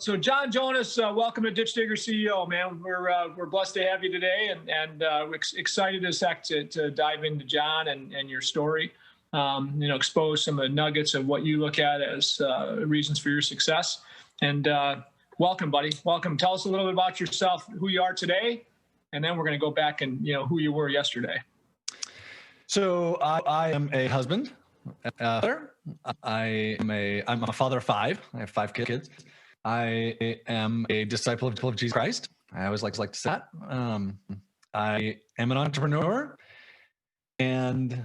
So John Jonas, welcome to Ditch Digger CEO, man. We're blessed to have you today, and we're excited as heck to dive into John and your story. Expose some of the nuggets of what you look at as reasons for your success. And welcome, buddy. Welcome. Tell us a little bit about yourself, who you are today, and then we're going to go back and who you were yesterday. So I am a husband. I'm a father of five. I have 5 kids. I am a disciple of Jesus Christ. I always like to say that. I am an entrepreneur, and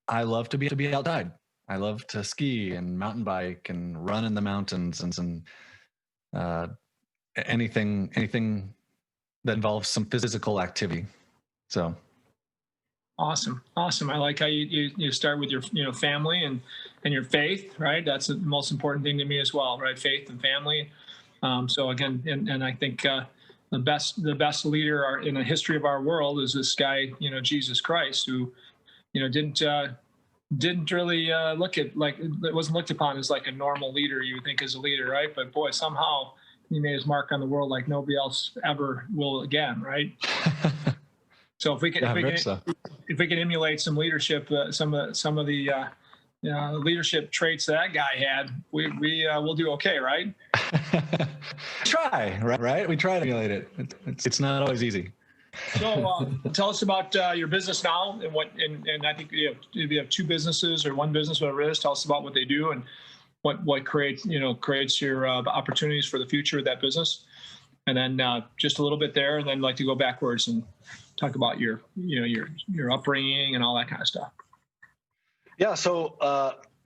I love to be outside. I love to ski and mountain bike and run in the mountains and anything that involves some physical activity. So. Awesome. I like how you start with your family and your faith, right? That's the most important thing to me as well, right? Faith and family. So again, and I think the best leader in the history of our world is this guy, Jesus Christ, who didn't really look at, like, it wasn't looked upon as like a normal leader you would think as a leader, right? But boy, somehow he made his mark on the world like nobody else ever will again, right? So if we can emulate some leadership, some of the leadership traits that guy had, we'll do okay, right? Try, right? We try to emulate it. It's not always easy. So tell us about your business now, and I think you have 2 businesses or 1 business, whatever it is. Tell us about what they do and what creates your opportunities for the future of that business, and then just a little bit there, and then I'd like to go backwards and talk about your upbringing and all that kind of stuff. Yeah, so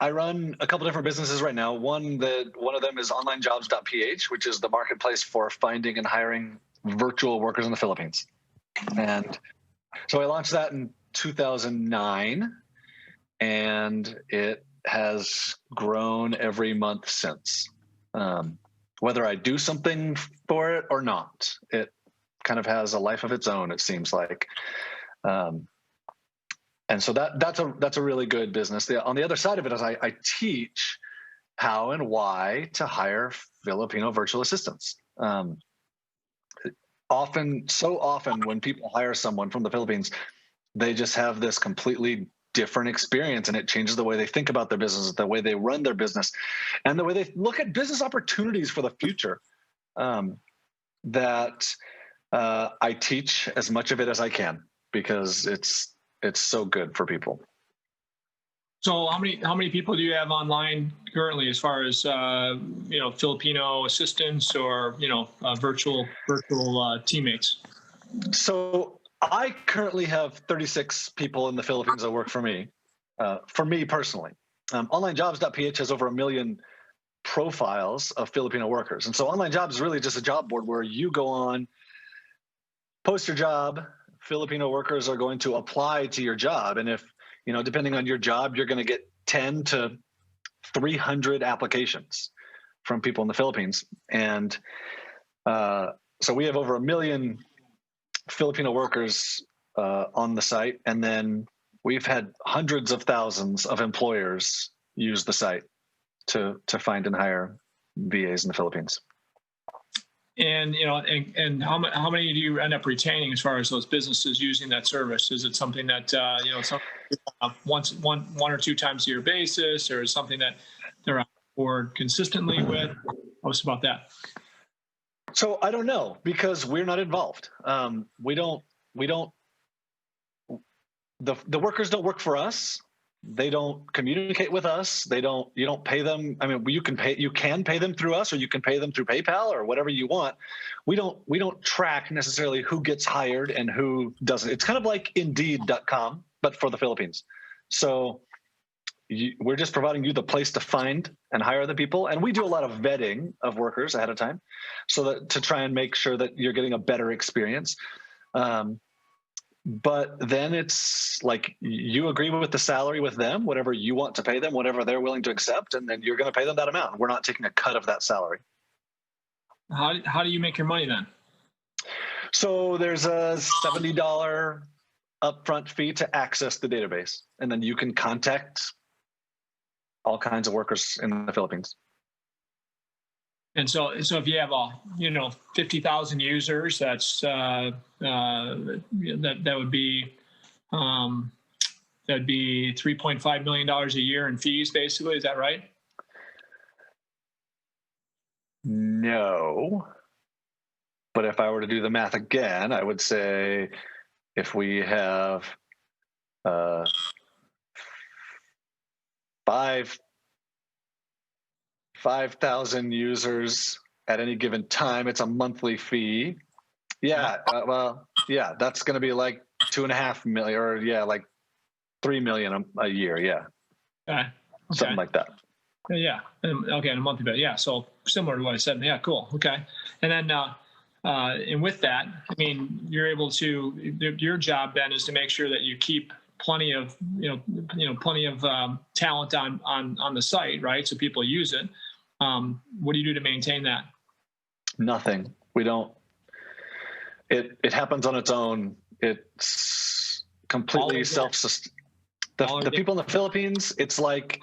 I run a couple different businesses right now. One of them is OnlineJobs.ph, which is the marketplace for finding and hiring virtual workers in the Philippines. And so I launched that in 2009, and it has grown every month since. Whether I do something for it or not, it kind of has a life of its own, it seems like. And so that's a really good business. On the other side of it is I teach how and why to hire Filipino virtual assistants. So often when people hire someone from the Philippines, they just have this completely different experience, and it changes the way they think about their business, the way they run their business, and the way they look at business opportunities for the future. I teach as much of it as I can because it's so good for people. So how many people do you have online currently, as far as Filipino assistants or virtual teammates? So I currently have 36 people in the Philippines that work for me personally. OnlineJobs.ph has over 1 million profiles of Filipino workers, and so Online Jobs is really just a job board where you go on, post your job. Filipino workers are going to apply to your job, and if depending on your job, you're going to get 10 to 300 applications from people in the Philippines. And so we have over 1 million Filipino workers on the site, and then we've had hundreds of thousands of employers use the site to find and hire VAs in the Philippines. And and how many do you end up retaining as far as those businesses using that service? Is it something that one or 2 times a year basis, or is something that they're on board consistently with? What's about that? So I don't know, because we're not involved. The workers don't work for us. They don't communicate with us. You don't pay them. I mean, you can pay them through us, or you can pay them through PayPal or whatever you want. We don't track necessarily who gets hired and who doesn't. It's kind of like Indeed.com, but for the Philippines. So we're just providing you the place to find and hire the people. And we do a lot of vetting of workers ahead of time, so that to try and make sure that you're getting a better experience. But then it's like you agree with the salary with them, whatever you want to pay them, whatever they're willing to accept, and then you're going to pay them that amount. We're not taking a cut of that salary. How do you make your money then? So there's a $70 upfront fee to access the database, and then you can contact all kinds of workers in the Philippines. And so if you have 50,000 users, that would be that'd be $3.5 million a year in fees, basically. Is that right? No. But if I were to do the math again, I would say if we have 5,000 users at any given time, it's a monthly fee. Yeah, that's going to be like 2.5 million, or like 3 million a year. Yeah, okay. Something like that. Yeah. Okay, on a monthly basis. Yeah. So similar to what I said. Yeah. Cool. Okay. And then and with that, I mean, you're able to. Your job then is to make sure that you keep plenty of talent on the site, right? So people use it. What do you do to maintain that? Nothing. We don't. It happens on its own. It's completely self-sustained. The people in the Philippines, it's like,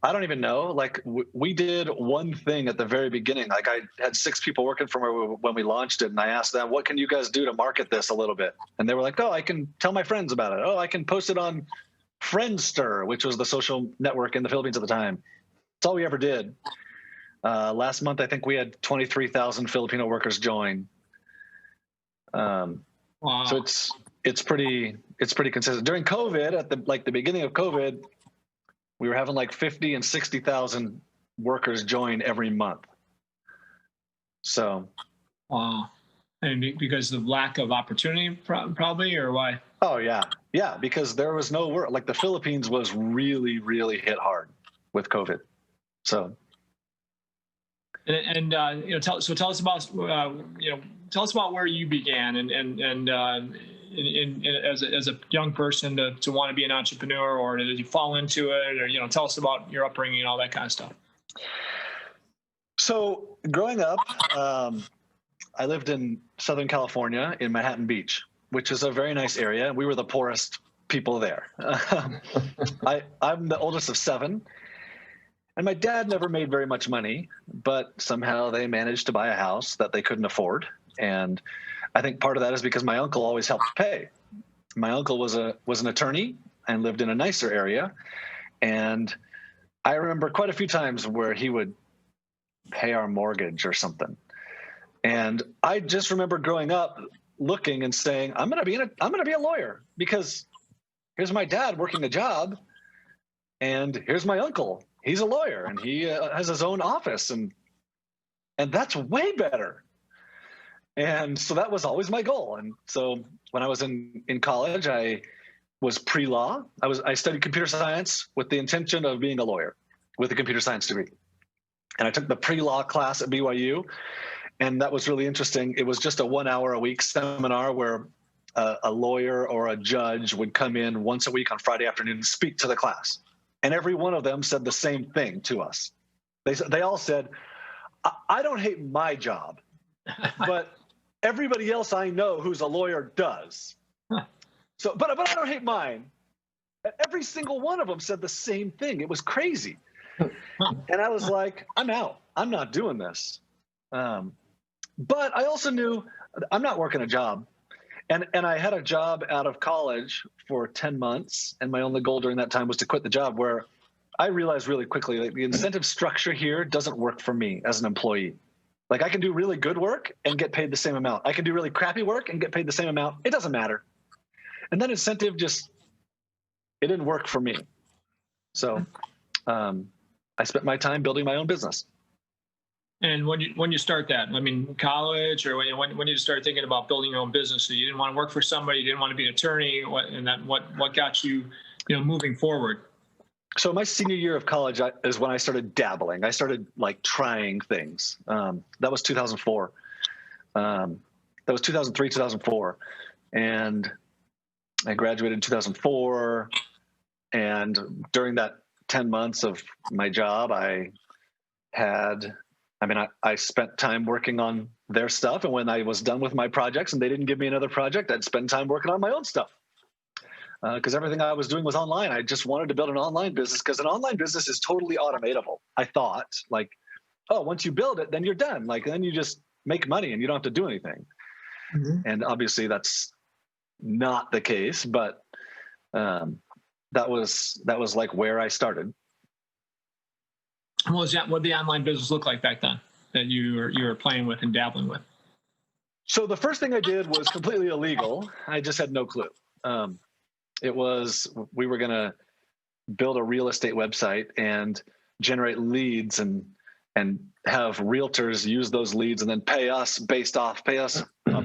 I don't even know. Like we did one thing at the very beginning. Like I had 6 people working for me when we launched it, and I asked them, "What can you guys do to market this a little bit?" And they were like, "Oh, I can tell my friends about it. Oh, I can post it on Friendster," which was the social network in the Philippines at the time. That's all we ever did. Last month, I think we had 23,000 Filipino workers join. Wow. So it's pretty consistent. During COVID, at the beginning of COVID, we were having like 50 and 60,000 workers join every month. So, wow. And because of lack of opportunity, probably, or why? Oh yeah, because there was no work. Like the Philippines was really, really hit hard with COVID. So, and tell us about tell us about where you began and as a young person to want to be an entrepreneur, or did you fall into it, or tell us about your upbringing and all that kind of stuff. So growing up, I lived in Southern California in Manhattan Beach, which is a very nice area. We were the poorest people there. I'm the oldest of 7. And my dad never made very much money, but somehow they managed to buy a house that they couldn't afford. And I think part of that is because my uncle always helped pay. My uncle was an attorney and lived in a nicer area. And I remember quite a few times where he would pay our mortgage or something. And I just remember growing up looking and saying, I'm going to be a lawyer, because here's my dad working a job, and here's my uncle. He's a lawyer and he has his own office, and that's way better. And so that was always my goal. And so when I was in college, I was pre-law. I studied computer science with the intention of being a lawyer with a computer science degree. And I took the pre-law class at BYU, and that was really interesting. It was just a 1-hour-a-week seminar where a lawyer or a judge would come in once a week on Friday afternoon and speak to the class. And every one of them said the same thing to us. They all said, I don't hate my job, but everybody else I know who's a lawyer does. So, but I don't hate mine. Every single one of them said the same thing. It was crazy. And I was like, I'm out. I'm not doing this. But I also knew I'm not working a job. And I had a job out of college for 10 months. And my only goal during that time was to quit the job, where I realized really quickly that the incentive structure here doesn't work for me as an employee. Like I can do really good work and get paid the same amount. I can do really crappy work and get paid the same amount. It doesn't matter. And that incentive it didn't work for me. So I spent my time building my own business. And when you start that, I mean, college, or when did you start thinking about building your own business? So you didn't want to work for somebody, you didn't want to be an attorney, what got you, moving forward? So my senior year of college is when I started dabbling. I started like trying things. That was 2004. That was 2003, 2004, and I graduated in 2004. And during that 10 months of my job, I spent time working on their stuff. And when I was done with my projects and they didn't give me another project, I'd spend time working on my own stuff. Because everything I was doing was online. I just wanted to build an online business, because an online business is totally automatable. I thought, like, oh, once you build it, then you're done. Like, then you just make money and you don't have to do anything. Mm-hmm. And obviously that's not the case, but that was like where I started. What did the online business look like back then that you were playing with and dabbling with? So the first thing I did was completely illegal. I just had no clue. We were going to build a real estate website and generate leads and have realtors use those leads and then pay us a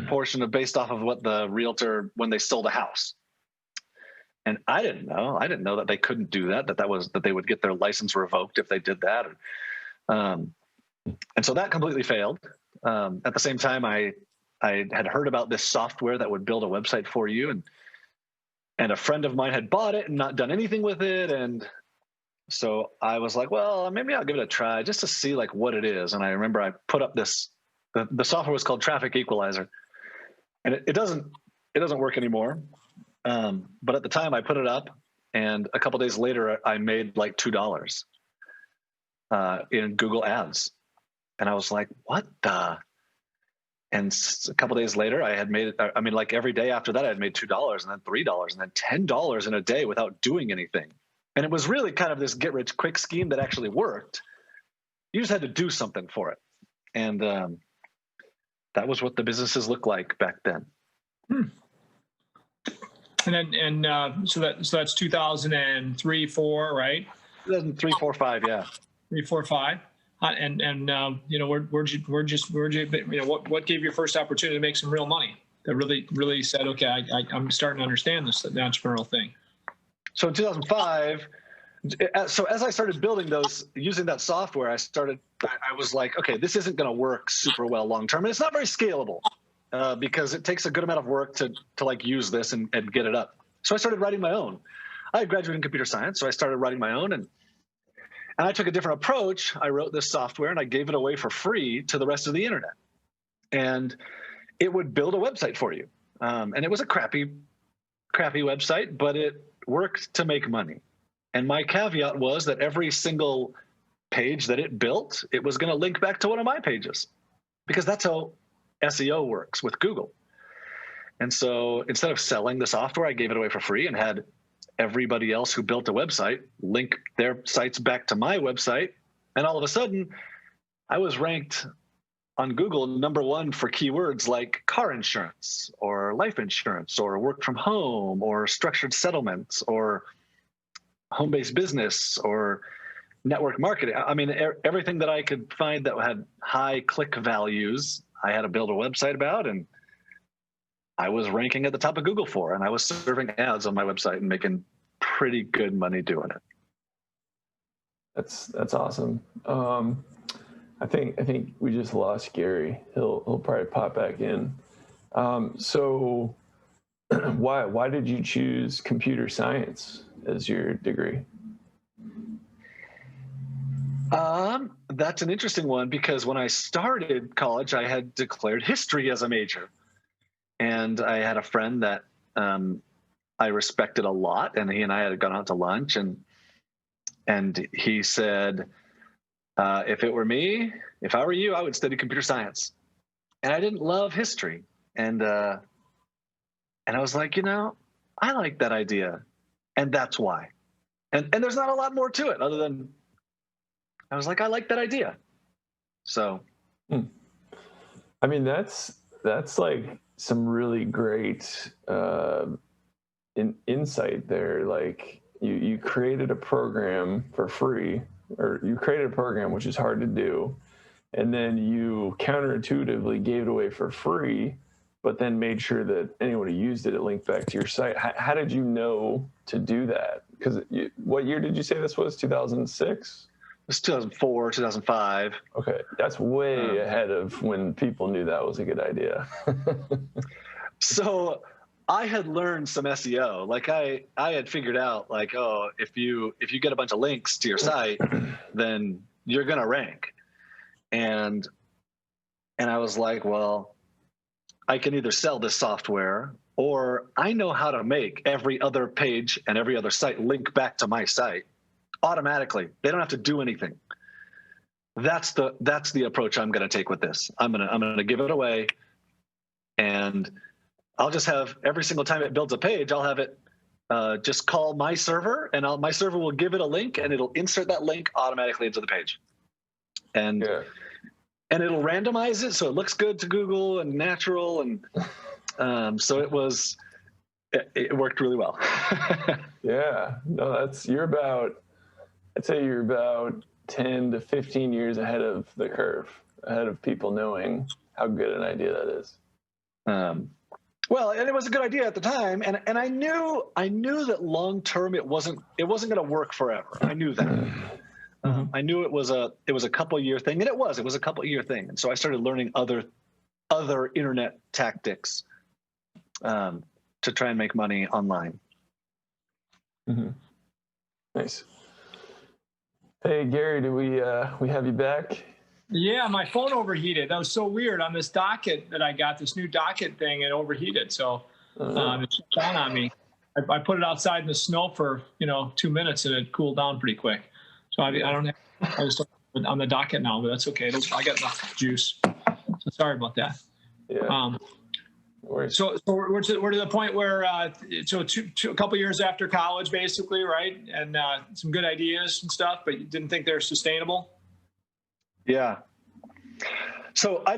portion based off of what the realtor, when they sold a house. And I didn't know that they couldn't do that they would get their license revoked if they did that. And so that completely failed. At the same time, I had heard about this software that would build a website for you, and a friend of mine had bought it and not done anything with it. And so I was like, well, maybe I'll give it a try just to see like what it is. And I remember I put up the software was called Traffic Equalizer, and it doesn't work anymore. But at the time I put it up, and a couple of days later I made like $2 in Google ads. And I was like, what the? And a couple of days later I had made it. I mean, like every day after that I had made $2 and then $3 and then $10 in a day without doing anything. And it was really kind of this get rich quick scheme that actually worked. You just had to do something for it. And that was what the businesses looked like back then. So that's 2003, 4, right? 2003, 4, 5, yeah. 3, 4, 5. And you know, what gave you your first opportunity to make some real money that really said, okay, I'm starting to understand the entrepreneurial thing? So in 2005, so as I started building those, using that software, I was like, okay, this isn't going to work super well long term, and it's not very scalable because it takes a good amount of work to like use this and get it up. So I started writing my own. I had graduated in computer science, so I started writing my own, and I took a different approach. I wrote this software and I gave it away for free to the rest of the internet, and it would build a website for you. And it was a crappy website, but it worked to make money. And my caveat was that every single page that it built, it was going to link back to one of my pages, because that's how SEO works with Google. And so instead of selling the software, I gave it away for free and had everybody else who built a website link their sites back to my website. And all of a sudden, I was ranked on Google #1 for keywords like car insurance or life insurance or work from home or structured settlements or home-based business or network marketing. I mean, everything that I could find that had high click values, I had to build a website about, and I was ranking at the top of Google for, and I was serving ads on my website and making pretty good money doing it. That's awesome. I think we just lost Gary. He'll probably pop back in. So why did you choose computer science as your degree? That's an interesting one, because when I started college, I had declared history as a major. And I had a friend that I respected a lot, and he and I had gone out to lunch, and he said, if I were you, I would study computer science. And I didn't love history. And I was like, I like that idea. And that's why. And there's not a lot more to it other than I was like, I like that idea. So. I mean, that's like some really great insight there. Like you created a program for free, or you created a program, which is hard to do. And then you counterintuitively gave it away for free, but then made sure that anyone who used it linked back to your site. How did you know to do that? Because what year did you say this was? 2006? It was 2004, 2005. Okay, that's way ahead of when people knew that was a good idea. So I had learned some SEO. Like I had figured out, like, oh, if you get a bunch of links to your site, then you're gonna rank. And I was like, well, I can either sell this software, or I know how to make every other page and every other site link back to my site automatically. They don't have to do anything. that's the approach I'm going to take with this. I'm going to give it away, and I'll just have every single time it builds a page, I'll have it just call my server, and my server will give it a link, and it'll insert that link automatically into the page, and it'll randomize it so it looks good to Google and natural, and so it worked really well. Yeah, no, I'd say you're about 10 to 15 years ahead of the curve, ahead of people knowing how good an idea that is. Well, and it was a good idea at the time, and I knew that long term it wasn't going to work forever. I knew that. I knew it was a couple year thing, and it was a couple year thing. And so I started learning other internet tactics to try and make money online. Nice. Hey Gary, do we have you back? Yeah, my phone overheated. That was so weird. On this docket that I got, this new docket thing, it overheated. So it shut down on me. I put it outside in the snow for 2 minutes, and it cooled down pretty quick. So I don't have. I was on the docket now, but that's okay. I got enough juice. So sorry about that. Yeah. So we're to the point where a couple years after college, basically, right? And some good ideas and stuff, but you didn't think they're sustainable. Yeah. So I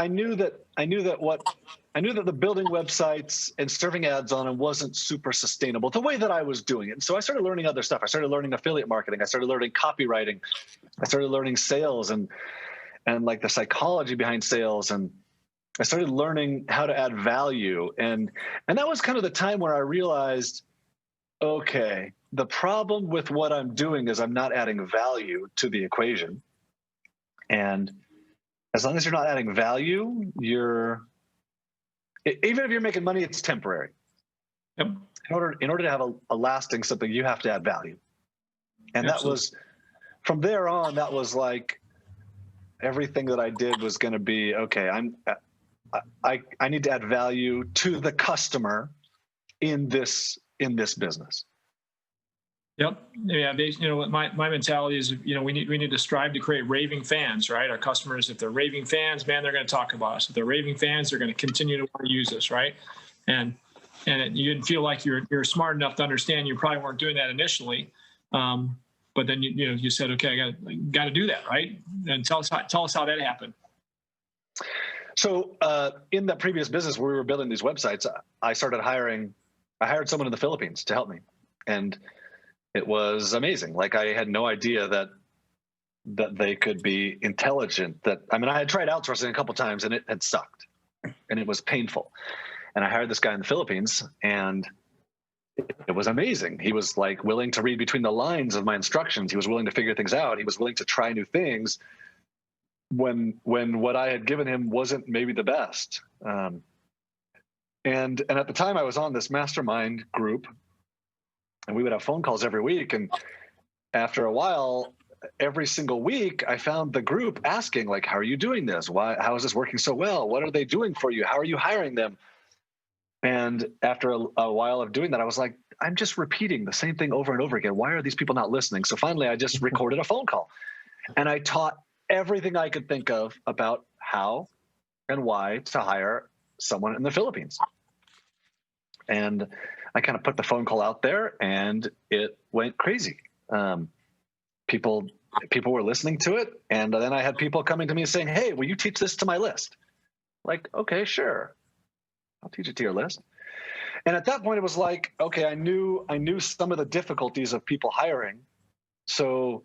knew that the building websites and serving ads on them wasn't super sustainable the way that I was doing it. And so I started learning other stuff. I started learning affiliate marketing. I started learning copywriting. I started learning sales and like the psychology behind sales. And I started learning how to add value. And that was kind of the time where I realized, okay, the problem with what I'm doing is I'm not adding value to the equation. And as long as you're not adding value, even if you're making money, it's temporary. Yep. In order to have a lasting something, you have to add value. And Absolutely. That was, from there on, that was like everything that I did was going to be, okay, I need to add value to the customer in this business. Yep. Yeah. My mentality is, we need to strive to create raving fans, right? Our customers, if they're raving fans, man, they're going to talk about us. If they're raving fans, they're going to continue to want to use us, right? And you didn't feel like you're smart enough to understand. You probably weren't doing that initially, but then you said, okay, I got to do that, right? And tell us how that happened. So in that previous business where we were building these websites, I hired someone in the Philippines to help me, and it was amazing. Like, I had no idea that they could be intelligent. I had tried outsourcing a couple of times, and it had sucked, and it was painful. And I hired this guy in the Philippines, and it was amazing. He was like willing to read between the lines of my instructions. He was willing to figure things out. He was willing to try new things when what I had given him wasn't maybe the best. And at the time I was on this mastermind group, and we would have phone calls every week. And after a while, every single week, I found the group asking, like, how are you doing this? How is this working so well? What are they doing for you? How are you hiring them? And after a while of doing that, I was like, I'm just repeating the same thing over and over again. Why are these people not listening? So finally, I just recorded a phone call, and I taught everything I could think of about how and why to hire someone in the Philippines. And I kind of put the phone call out there, and it went crazy. People were listening to it, and then I had people coming to me saying, hey, will you teach this to my list? Like, okay, sure. I'll teach it to your list. And at that point, it was like, okay, I knew some of the difficulties of people hiring. So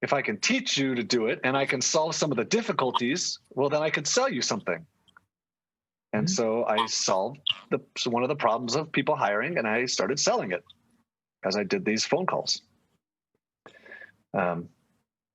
if I can teach you to do it and I can solve some of the difficulties, well, then I could sell you something. And so I solved one of the problems of people hiring, and I started selling it as I did these phone calls. Do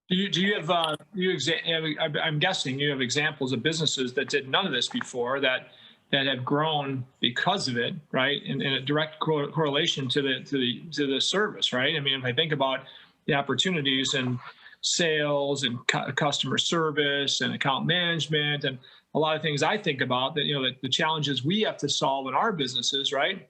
you have I'm guessing you have examples of businesses that did none of this before that have grown because of it, right? In a direct correlation to the service, right? I mean, if I think about the opportunities in sales and customer service and account management and a lot of things I think about that, the challenges we have to solve in our businesses, right?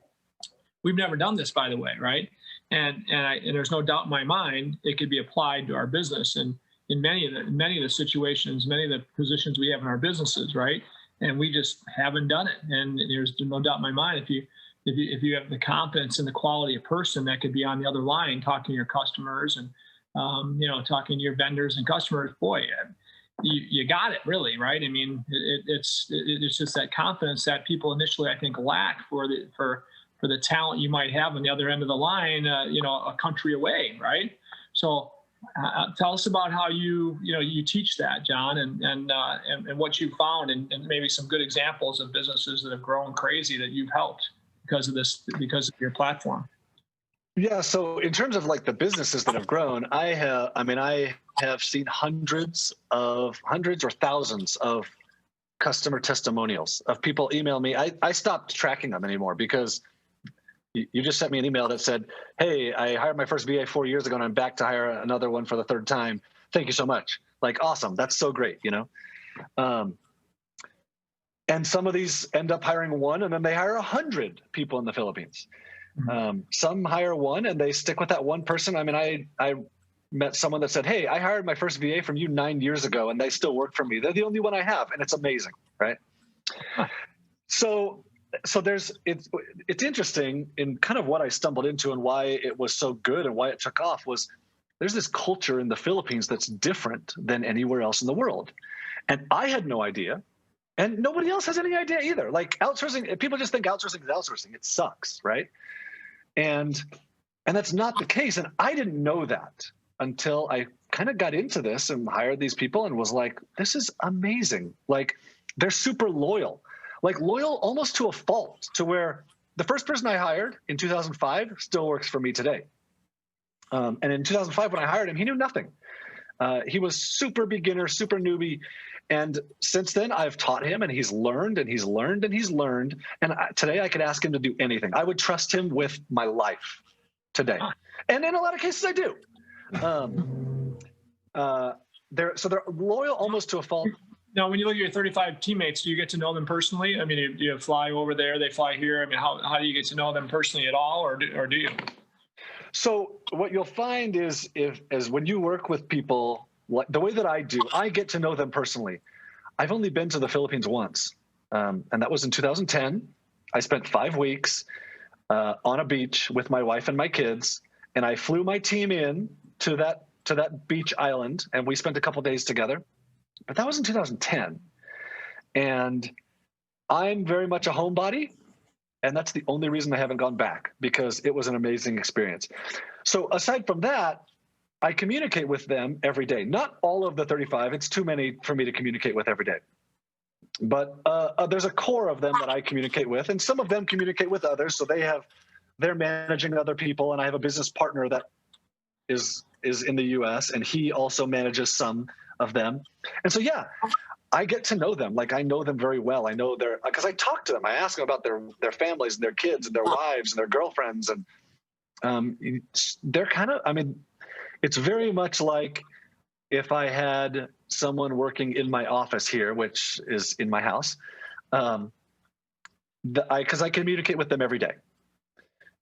We've never done this, by the way, right? And there's no doubt in my mind it could be applied to our business. And in many of the situations, many of the positions we have in our businesses, right? And we just haven't done it. And there's no doubt in my mind, if you have the confidence and the quality of person that could be on the other line talking to your customers and talking to your vendors and customers, boy, you got it, really, right? I mean, it's just that confidence that people initially, I think, lack for the talent you might have on the other end of the line, a country away, right? So tell us about how you teach that, John, and what you found, and maybe some good examples of businesses that have grown crazy that you've helped because of your platform. Yeah. So in terms of like the businesses that have grown, I have seen hundreds or thousands of customer testimonials of people email me. I stopped tracking them anymore because you just sent me an email that said, "Hey, I hired my first VA 4 years ago and I'm back to hire another one for the third time. Thank you so much." Like, awesome. That's so great, And some of these end up hiring one and then they hire 100 people in the Philippines. Mm-hmm. Some hire one and they stick with that one person. I mean, I met someone that said, "Hey, I hired my first VA from you 9 years ago and they still work for me. They're the only one I have." And it's amazing, right? Huh. So it's interesting in kind of what I stumbled into and why it was so good and why it took off was there's this culture in the Philippines that's different than anywhere else in the world. And I had no idea. And nobody else has any idea either. Like outsourcing, people just think outsourcing is outsourcing. It sucks, right? And that's not the case. And I didn't know that until I kind of got into this and hired these people and was like, this is amazing. Like they're super loyal. Like loyal almost to a fault, to where the first person I hired in 2005 still works for me today. And in 2005, when I hired him, he knew nothing. He was super beginner, super newbie. And since then, I've taught him and he's learned and he's learned and he's learned. And today I could ask him to do anything. I would trust him with my life today. And in a lot of cases, I do. They're loyal almost to a fault. Now, when you look at your 35 teammates, do you get to know them personally? I mean, do you fly over there, they fly here? I mean, how do you get to know them personally at all, or do you? So what you'll find is when you work with people, like the way that I do, I get to know them personally. I've only been to the Philippines once, and that was in 2010. I spent 5 weeks on a beach with my wife and my kids, and I flew my team in to that beach island, and we spent a couple days together. But that was in 2010. And I'm very much a homebody. And that's the only reason I haven't gone back, because it was an amazing experience. So aside from that, I communicate with them every day. Not all of the 35. It's too many for me to communicate with every day. But there's a core of them that I communicate with. And some of them communicate with others. So they're managing other people. And I have a business partner that is in the US, and he also manages some of them. And so, yeah, I get to know them. Like I know them very well. I know because I talk to them. I ask them about their families and their kids and their wives and their girlfriends. And they're kind of, I mean, it's very much like if I had someone working in my office here, which is in my house, because I communicate with them every day.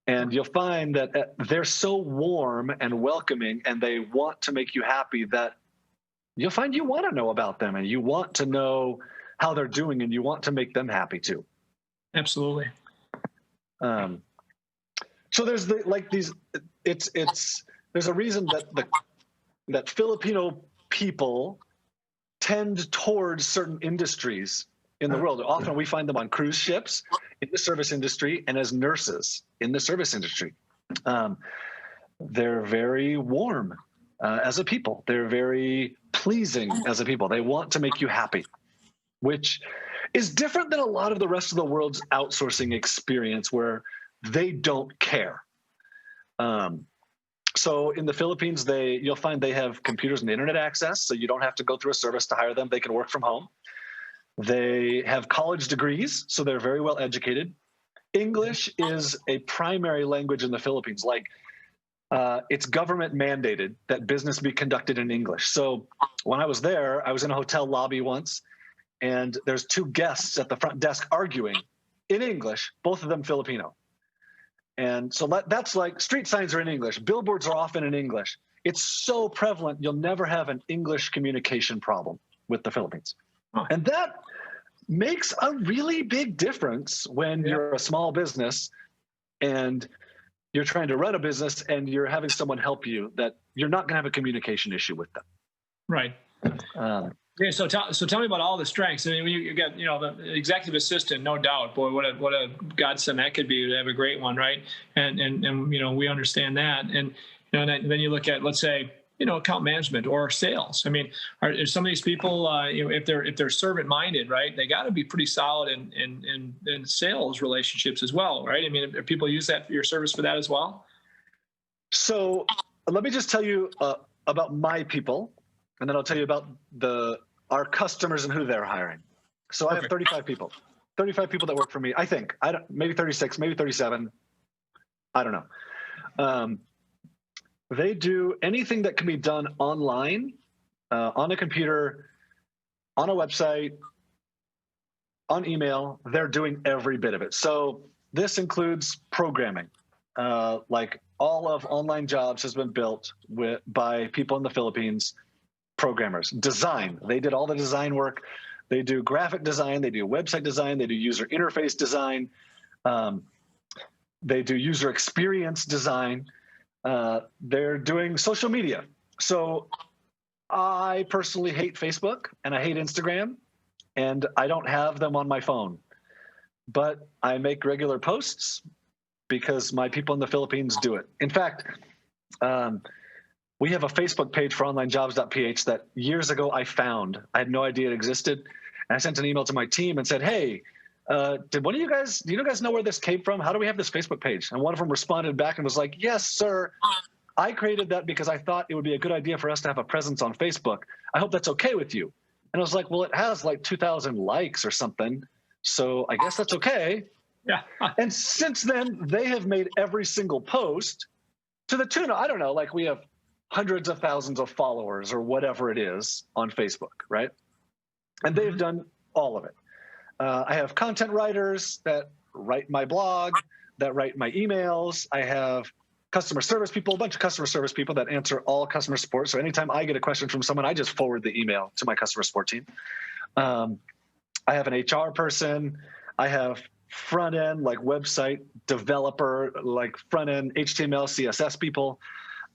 And you'll find that they're so warm and welcoming and they want to make you happy that you'll find you want to know about them and you want to know how they're doing and you want to make them happy too. Absolutely. So there's there's a reason that Filipino people tend towards certain industries in the world. Often we find them on cruise ships, in the service industry, and as nurses in the service industry. They're very warm as a people. They're very pleasing as a people. They want to make you happy, which is different than a lot of the rest of the world's outsourcing experience where they don't care. So in the Philippines, you'll find they have computers and internet access, so you don't have to go through a service to hire them. They can work from home. They have college degrees, so they're very well educated. English is a primary language in the Philippines. Like it's government mandated that business be conducted in English. So when I was there, I was in a hotel lobby once, and there's 2 guests at the front desk arguing in English, both of them Filipino. And so that's like street signs are in English. Billboards are often in English. it's so prevalent, you'll never have an English communication problem with the Philippines. Huh. And that makes a really big difference when you're a small business and you're trying to run a business and you're having someone help you, that you're not going to have a communication issue with them. Right. Yeah. So tell me about all the strengths. I mean, when you get, the executive assistant, no doubt, boy, what a godsend that could be to have a great one. Right. And we understand that. And, then you look at, let's say, account management or sales. I mean, are some of these people, if they're servant minded, right, they got to be pretty solid in sales relationships as well. Right. I mean, if people use your service for that as well. So let me just tell you about my people, and then I'll tell you about our customers and who they're hiring. So I have 35 people that work for me. I think maybe 36, maybe 37. I don't know. They do anything that can be done online, on a computer, on a website, on email. They're doing every bit of it. So this includes programming. Like all of Online Jobs has been built by people in the Philippines, programmers. Design, they did all the design work. They do graphic design, they do website design, they do user interface design, they do user experience design. They're doing social media. So I personally hate Facebook and I hate Instagram, and I don't have them on my phone, but I make regular posts because my people in the Philippines do it. In fact, we have a Facebook page for OnlineJobs.ph that years ago I found. I had no idea it existed. And I sent an email to my team and said, hey, do you guys know where this came from? How do we have this Facebook page? And one of them responded back and was like, yes, sir. I created that because I thought it would be a good idea for us to have a presence on Facebook. I hope that's okay with you. And I was like, well, it has like 2,000 likes or something, so I guess that's okay. Yeah. And since then, they have made every single post to the tune of, I don't know, like we have hundreds of thousands of followers or whatever it is on Facebook, right? And they've done all of it. I have content writers that write my blog, that write my emails. I have customer service people, a bunch of customer service people that answer all customer support. So anytime I get a question from someone, I just forward the email to my customer support team. I have an HR person. I have front end, like website developer, like front end HTML, CSS people.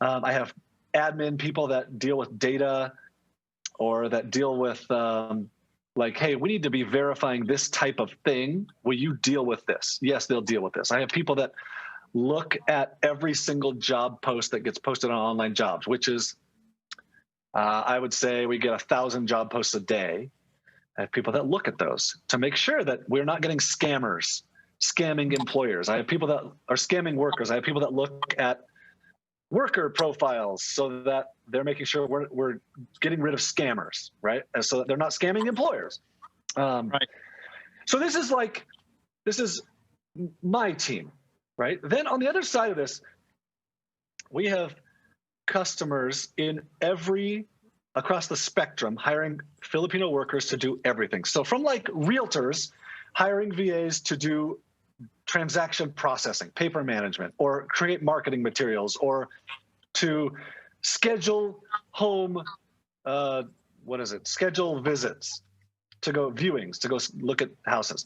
I have admin people that deal with data, or that deal with like, hey, we need to be verifying this type of thing. Will you deal with this? Yes, they'll deal with this. I have people that look at every single job post that gets posted on Online Jobs, which is, I would say we get 1,000 job posts a day. I have people that look at those to make sure that we're not getting scammers, scamming employers. I have people that are scamming workers. I have people that look at worker profiles so that they're making sure we're getting rid of scammers, right? And so that they're not scamming employers. Right. So this is my team, right? Then on the other side of this, we have customers across the spectrum hiring Filipino workers to do everything. So from like realtors hiring VAs to do transaction processing, paper management, or create marketing materials, or to schedule schedule visits, to go viewings, to go look at houses.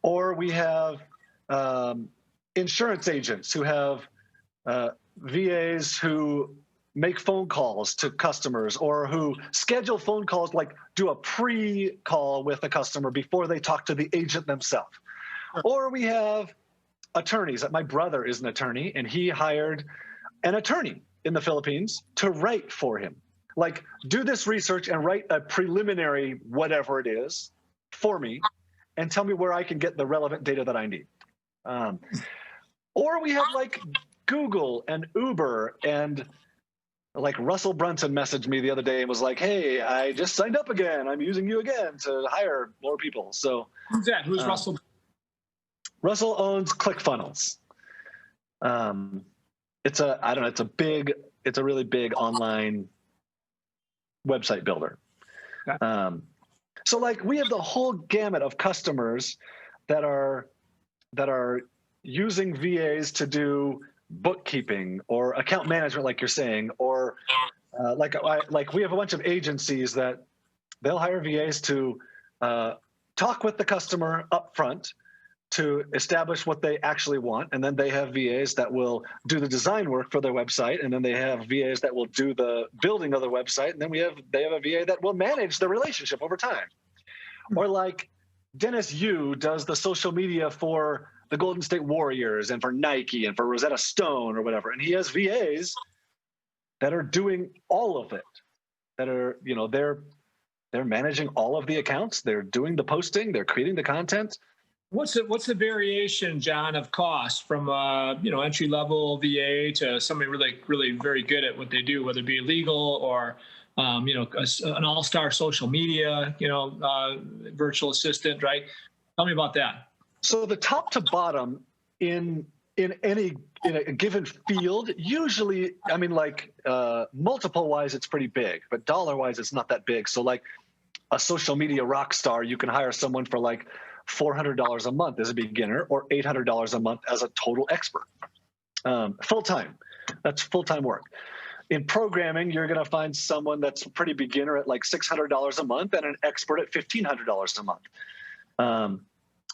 Or we have insurance agents who have VAs who make phone calls to customers, or who schedule phone calls, like do a pre-call with a customer before they talk to the agent themselves. Or we have attorneys. My brother is an attorney, and he hired an attorney in the Philippines to write for him. Like, do this research and write a preliminary whatever it is for me, and tell me where I can get the relevant data that I need. Or we have like Google and Uber, and like Russell Brunson messaged me the other day and was like, hey, I just signed up again. I'm using you again to hire more people. So who's that? Who's Russell? Russell owns ClickFunnels. It's a really big online website builder. Okay. So like we have the whole gamut of customers that are using VAs to do bookkeeping or account management, like you're saying, or like we have a bunch of agencies that they'll hire VAs to talk with the customer up front to establish what they actually want. And then they have VAs that will do the design work for their website. And then they have VAs that will do the building of the website. And then they have a VA that will manage the relationship over time. Or like Dennis Yu does the social media for the Golden State Warriors and for Nike and for Rosetta Stone or whatever. And he has VAs that are doing all of it, that are, they're managing all of the accounts. They're doing the posting. They're creating the content. What's the variation, John, of cost from entry level VA to somebody really very good at what they do, whether it be legal or an all-star social media virtual assistant, right? Tell me about that. So the top to bottom in a given field, usually, multiple wise, it's pretty big, but dollar wise, it's not that big. So like a social media rock star, you can hire someone for like $400 a month as a beginner or $800 a month as a total expert. Full-time, that's full-time work. In programming, you're going to find someone that's pretty beginner at like $600 a month and an expert at $1,500 a month.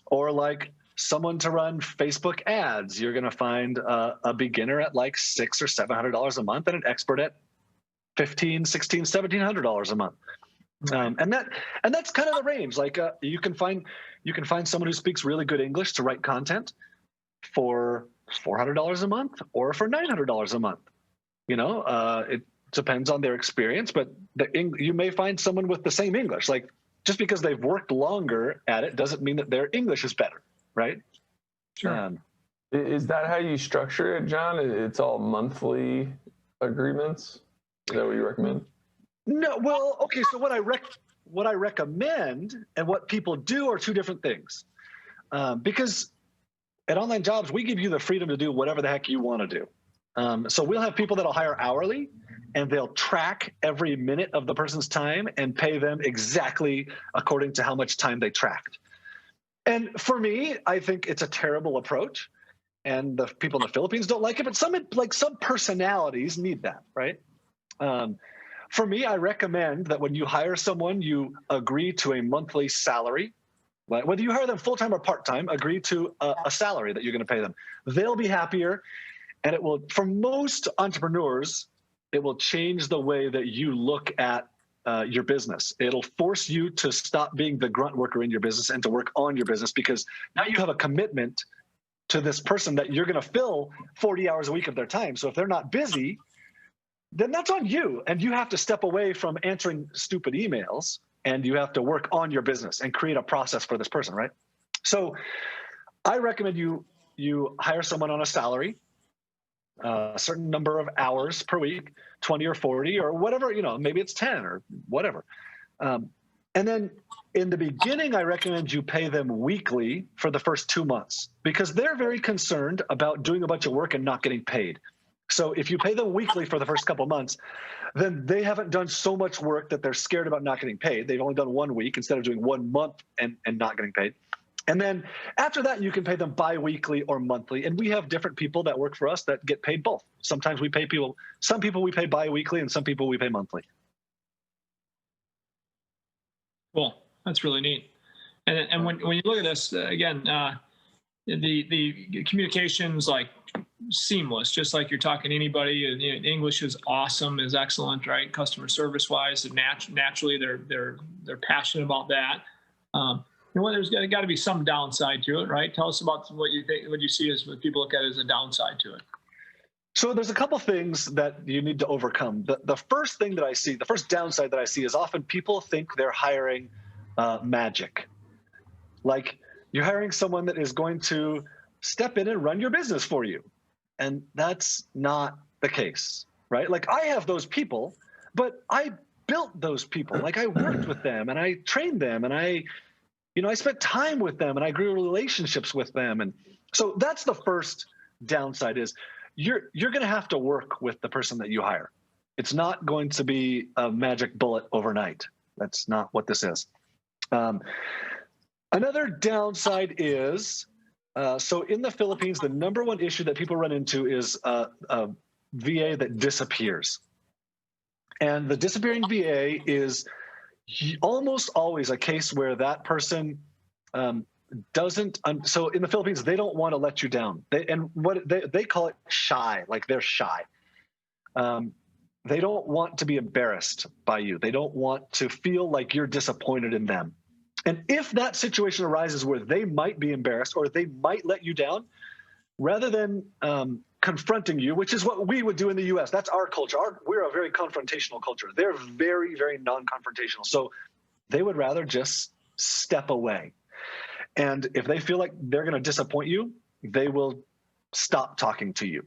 Or like someone to run Facebook ads, you're going to find a beginner at like $600 or $700 a month and an expert at $1,500, $1,600, $1,700 a month. And that's kind of the range. Like you can find someone who speaks really good English to write content for $400 a month or for $900 a month. It depends on their experience, but you may find someone with the same English. Like just because they've worked longer at it doesn't mean that their English is better, right? Sure. Is that how you structure it, John? It's all monthly agreements? Is that what you recommend? No, well, okay. So what I recommend and what people do are two different things. Because at Online Jobs, we give you the freedom to do whatever the heck you want to do. So we'll have people that'll hire hourly, and they'll track every minute of the person's time and pay them exactly according to how much time they tracked. And for me, I think it's a terrible approach, and the people in the Philippines don't like it. But some personalities need that, right? For me, I recommend that when you hire someone, you agree to a monthly salary. Whether you hire them full-time or part-time, agree to a salary that you're going to pay them. They'll be happier, and it will, for most entrepreneurs, it will change the way that you look at your business. It'll force you to stop being the grunt worker in your business and to work on your business, because now you have a commitment to this person that you're going to fill 40 hours a week of their time. So if they're not busy, then that's on you. And you have to step away from answering stupid emails, and you have to work on your business and create a process for this person, right? So I recommend you hire someone on a salary, a certain number of hours per week, 20 or 40 or whatever, maybe it's 10 or whatever. And then in the beginning, I recommend you pay them weekly for the first 2 months, because they're very concerned about doing a bunch of work and not getting paid. So if you pay them weekly for the first couple of months, then they haven't done so much work that they're scared about not getting paid. They've only done 1 week instead of doing 1 month and not getting paid. And then after that, you can pay them bi-weekly or monthly. And we have different people that work for us that get paid both. Sometimes we pay people, some people we pay bi-weekly and some people we pay monthly. Cool. That's really neat. And when you look at this, again, the communication's like seamless, just like you're talking to anybody. English is awesome, is excellent, right? Customer service wise, naturally they're passionate about that. There's got to be some downside to it, right? Tell us about what you think, what you see as what people look at as a downside to it. So there's a couple things that you need to overcome. The first thing that I see, the first downside that I see is often people think they're hiring magic. Like you're hiring someone that is going to step in and run your business for you. And that's not the case, right? Like I have those people, but I built those people. Like I worked with them and I trained them and I spent time with them and I grew relationships with them. And so that's the first downside is you're going to have to work with the person that you hire. It's not going to be a magic bullet overnight. That's not what this is. Another downside is So in the Philippines, the number one issue that people run into is a VA that disappears. And the disappearing VA is almost always a case where that person doesn't. So in the Philippines, they don't want to let you down. They call it shy, like they're shy. They don't want to be embarrassed by you. They don't want to feel like you're disappointed in them. And if that situation arises where they might be embarrassed or they might let you down, rather than confronting you, which is what we would do in the US, that's our culture. We're a very confrontational culture. They're very, very non-confrontational. So they would rather just step away. And if they feel like they're going to disappoint you, they will stop talking to you.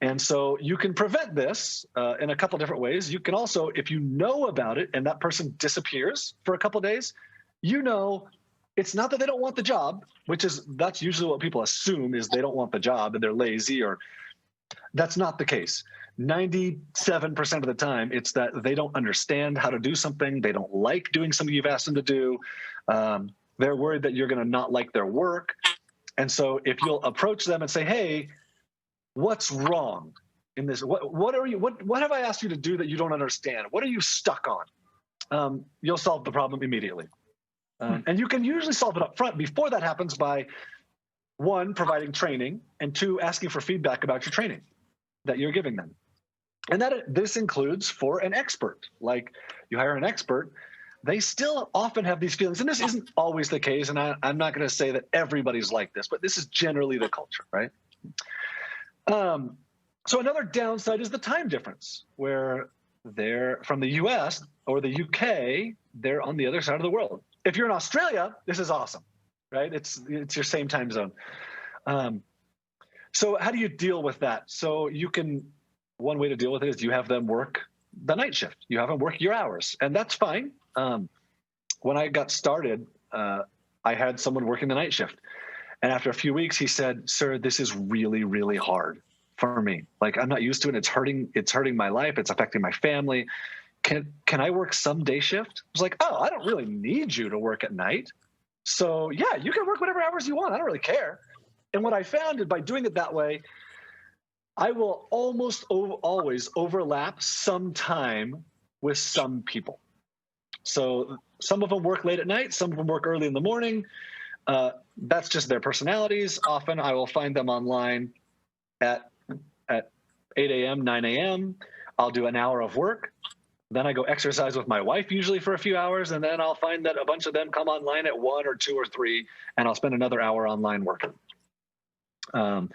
And so you can prevent this in a couple different ways. You can also, if you know about it and that person disappears for a couple days, you know, it's not that they don't want the job, that's usually what people assume is they don't want the job and they're lazy, or that's not the case. 97% of the time, it's that they don't understand how to do something. They don't like doing something you've asked them to do. They're worried that you're going to not like their work. And so if you'll approach them and say, hey, what's wrong in this? What have I asked you to do that you don't understand? What are you stuck on? You'll solve the problem immediately. And you can usually solve it up front before that happens by, one, providing training, and two, asking for feedback about your training that you're giving them. And this includes for an expert. Like you hire an expert, they still often have these feelings. And this isn't always the case, and I'm not going to say that everybody's like this, but this is generally the culture, right? So another downside is the time difference, where they're from the US or the UK, they're on the other side of the world. If you're in Australia, this is awesome, right? It's your same time zone. So how do you deal with that? So one way to deal with it is you have them work the night shift. You have them work your hours, and that's fine. When I got started, I had someone working the night shift. And after a few weeks, he said, sir, this is really, really hard for me. Like, I'm not used to it. It's hurting my life. It's affecting my family. Can I work some day shift? I was like, oh, I don't really need you to work at night. So yeah, you can work whatever hours you want. I don't really care. And what I found is by doing it that way, I will almost always overlap some time with some people. So some of them work late at night. Some of them work early in the morning. That's just their personalities. Often I will find them online at 8 a.m., 9 a.m. I'll do an hour of work. Then I go exercise with my wife, usually for a few hours, and then I'll find that a bunch of them come online at 1 or 2 or 3, and I'll spend another hour online working. So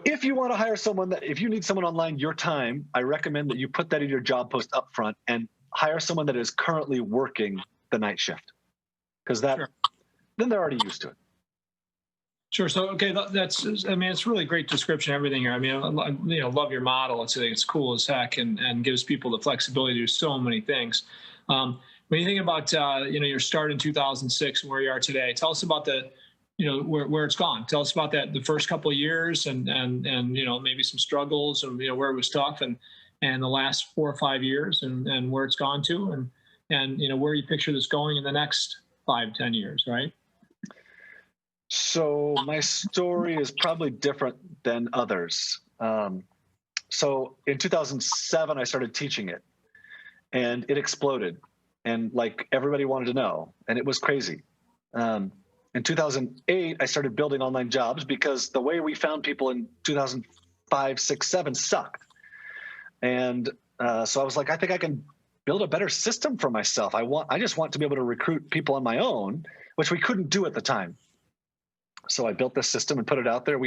if you want to hire someone, if you need someone online your time, I recommend that you put that in your job post up front and hire someone that is currently working the night shift, because then they're already used to it. Sure. So, okay, it's really great description, everything here. I mean, love your model. It's cool as heck, and gives people the flexibility to do so many things. When you think about, your start in 2006 and where you are today, tell us about where it's gone. Tell us about the first couple of years and maybe some struggles and, where it was tough, and the last 4 or 5 years and where it's gone to, and where you picture this going in the next 5, 10 years, right? So my story is probably different than others. So in 2007, I started teaching it, and it exploded, and like everybody wanted to know, and it was crazy. In 2008, I started building online jobs because the way we found people in 2005, 6, 7 sucked. And so I was like, I think I can build a better system for myself. I just want to be able to recruit people on my own, which we couldn't do at the time. So I built this system and put it out there.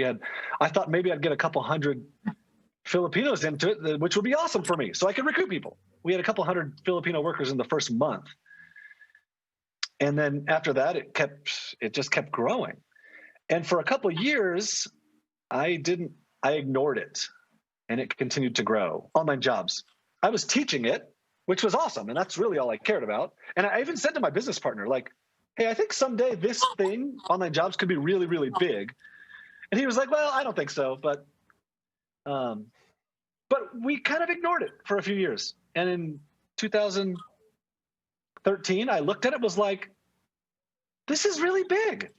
I thought maybe I'd get a couple hundred Filipinos into it, which would be awesome for me, so I could recruit people. We had a couple hundred Filipino workers in the first month. And then after that, it just kept growing. And for a couple of years, I ignored it, and it continued to grow. Online jobs. I was teaching it, which was awesome, and that's really all I cared about. And I even said to my business partner, like, hey, I think someday this thing, online jobs, could be really, really big. And he was like, well, I don't think so. But we kind of ignored it for a few years. And in 2013, I looked at it, was like, this is really big.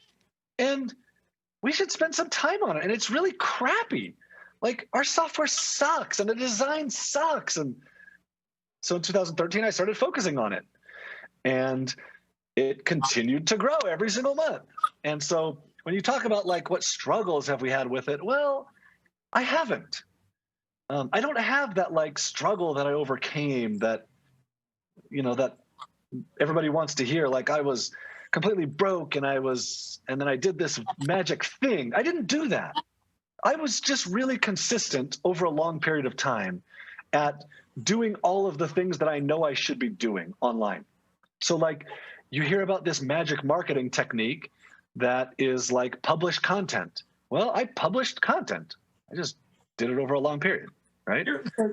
And we should spend some time on it. And it's really crappy. Like, our software sucks and the design sucks. And so in 2013, I started focusing on it. And it continued to grow every single month. And so when you talk about like what struggles have we had with it, well, I haven't. I don't have that like struggle that I overcame that, you know, that everybody wants to hear. Like, I was completely broke and then I did this magic thing. I didn't do that. I was just really consistent over a long period of time at doing all of the things that I know I should be doing online. So like, you hear about this magic marketing technique that is like publish content. Well, I published content. I just did it over a long period, right?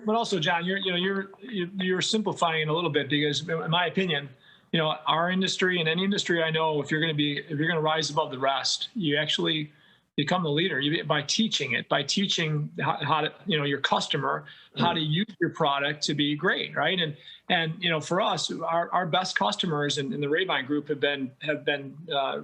But also, John, you're simplifying it a little bit, because in my opinion, you know, our industry and any industry I know, if you're going to rise above the rest, you actually become the leader by teaching how to, you know, your customer how to use your product to be great, right? And you know, for us, our best customers in the Rabine group have been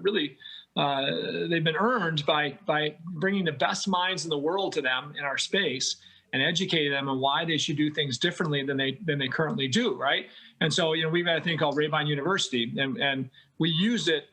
really they've been earned by bringing the best minds in the world to them in our space and educating them on why they should do things differently than they currently do, right? And so, you know, we've got a thing called Rabine University, and we use it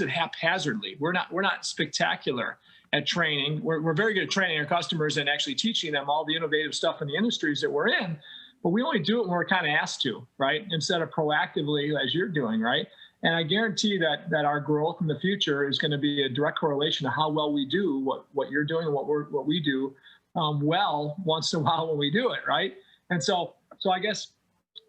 haphazardly. We're not spectacular at training. We're very good at training our customers and actually teaching them all the innovative stuff in the industries that we're in, but we only do it when we're kind of asked to, right? Instead of proactively, as you're doing, right? And I guarantee that our growth in the future is going to be a direct correlation to how well we do what you're doing and what we do well once in a while when we do it, right? And so I guess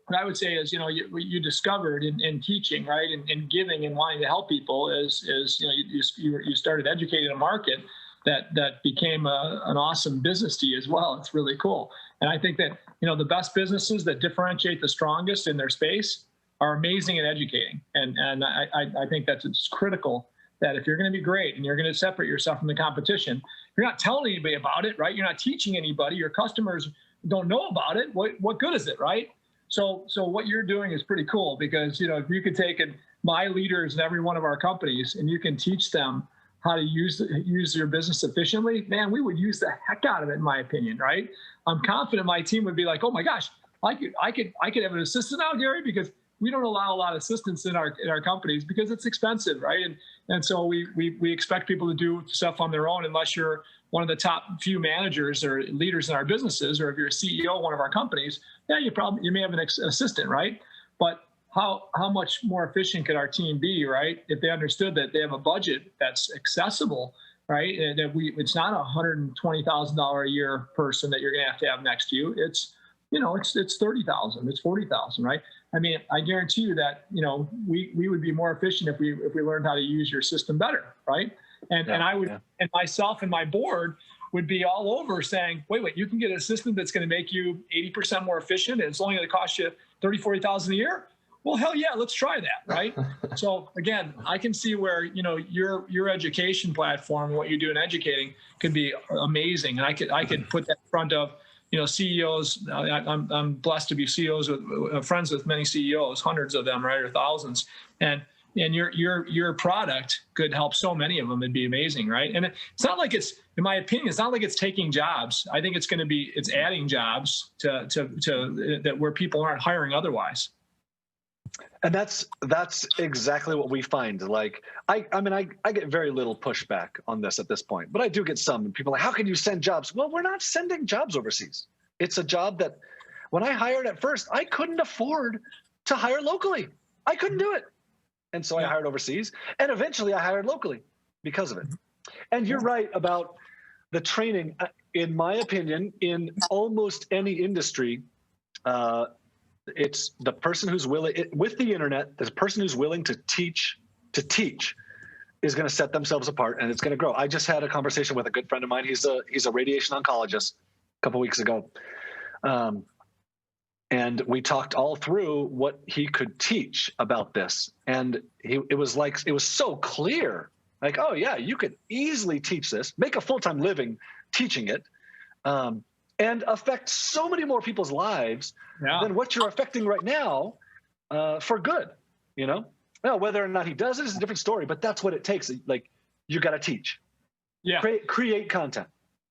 what I would say is, you know, what you discovered in teaching, right, and giving and wanting to help people is you know, you started educating a market that became an awesome business to you as well. It's really cool. And I think that, you know, the best businesses that differentiate the strongest in their space are amazing at educating. And I think that's it's critical that if you're going to be great and you're going to separate yourself from the competition, you're not telling anybody about it, right? You're not teaching anybody. Your customers don't know about it. What good is it, right? So what you're doing is pretty cool, because, you know, if you could take my leaders in every one of our companies and you can teach them how to use your business efficiently, man, we would use the heck out of it, in my opinion, right? I'm confident my team would be like, oh my gosh, I could have an assistant now, Gary, because we don't allow a lot of assistants in our companies because it's expensive, right? And so we expect people to do stuff on their own unless you're one of the top few managers or leaders in our businesses, or if you're a CEO of one of our companies, yeah, you may have an assistant, right? But how much more efficient could our team be, right? If they understood that they have a budget that's accessible, right? And that it's not a $120,000 a year person that you're going to have next to you. It's, you know, it's 30,000, it's 40,000, right? I mean, I guarantee you that, you know, we would be more efficient if we learned how to use your system better, right? And I would, and myself and my board would be all over saying, wait, you can get an assistant that's going to make you 80% more efficient, and it's only going to cost you $30,000, $40,000 a year. Well, hell yeah, let's try that, right? So again, I can see where, you know, your education platform, what you do in educating, could be amazing, and I could put that in front of, you know, CEOs. I'm blessed to be CEOs with friends with many CEOs, hundreds of them, right, or thousands, and your product could help so many of them. It'd be amazing, right? And it's not like it's, in my opinion, it's not like it's taking jobs. I think it's adding jobs to that where people aren't hiring otherwise. And that's exactly what we find. Like, I mean, I get very little pushback on this at this point, but I do get some. And people are like, how can you send jobs? Well, we're not sending jobs overseas. It's a job that when I hired at first, I couldn't afford to hire locally. I couldn't do it. And so I hired overseas, and eventually I hired locally because of it. And you're right about the training. In my opinion, in almost any industry, it's the person who's willing, with the internet, the person who's willing to teach is going to set themselves apart, and it's going to grow. I just had a conversation with a good friend of mine. He's a radiation oncologist a couple weeks ago. And we talked all through what he could teach about this. And it was so clear, like, oh yeah, you could easily teach this, make a full-time living teaching it, and affect so many more people's lives than what you're affecting right now, for good, you know? Now, whether or not he does it is a different story, but that's what it takes. Like, you got to teach. Yeah. Create content.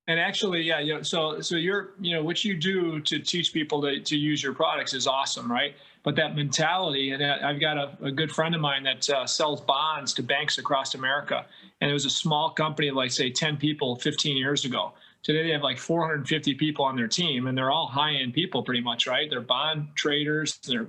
And actually, yeah, so you're, what you do to teach people to use your products is awesome, right? But that mentality, and I've got a good friend of mine that sells bonds to banks across America. And it was a small company, like say 10 people 15 years ago. Today they have like 450 people on their team, and they're all high-end people pretty much, right? They're bond traders, they're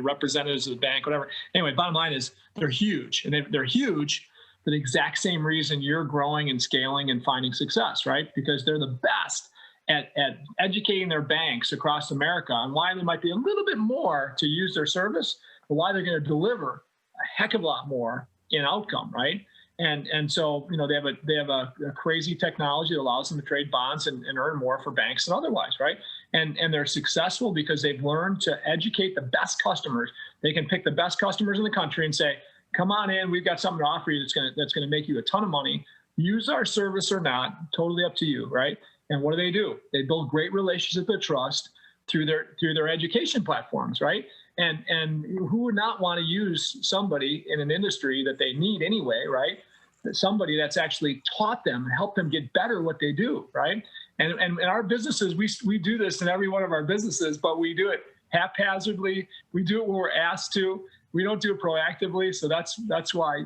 representatives of the bank, whatever. Anyway, bottom line is they're huge, and they're huge for the exact same reason you're growing and scaling and finding success, right? Because they're the best at educating their banks across America on why they might be a little bit more to use their service, but why they're going to deliver a heck of a lot more in outcome, right? And so, they have a crazy technology that allows them to trade bonds and earn more for banks than otherwise, right? And they're successful because they've learned to educate the best customers. They can pick the best customers in the country and say, come on in, we've got something to offer you that's gonna make you a ton of money. Use our service or not, totally up to you, right? And what do? They build great relationships of trust through their education platforms, right? And who would not want to use somebody in an industry that they need anyway, right? Somebody that's actually taught them and helped them get better at what they do, right? And in our businesses, we do this in every one of our businesses, but we do it haphazardly. We do it when we're asked to. We don't do it proactively. So that's why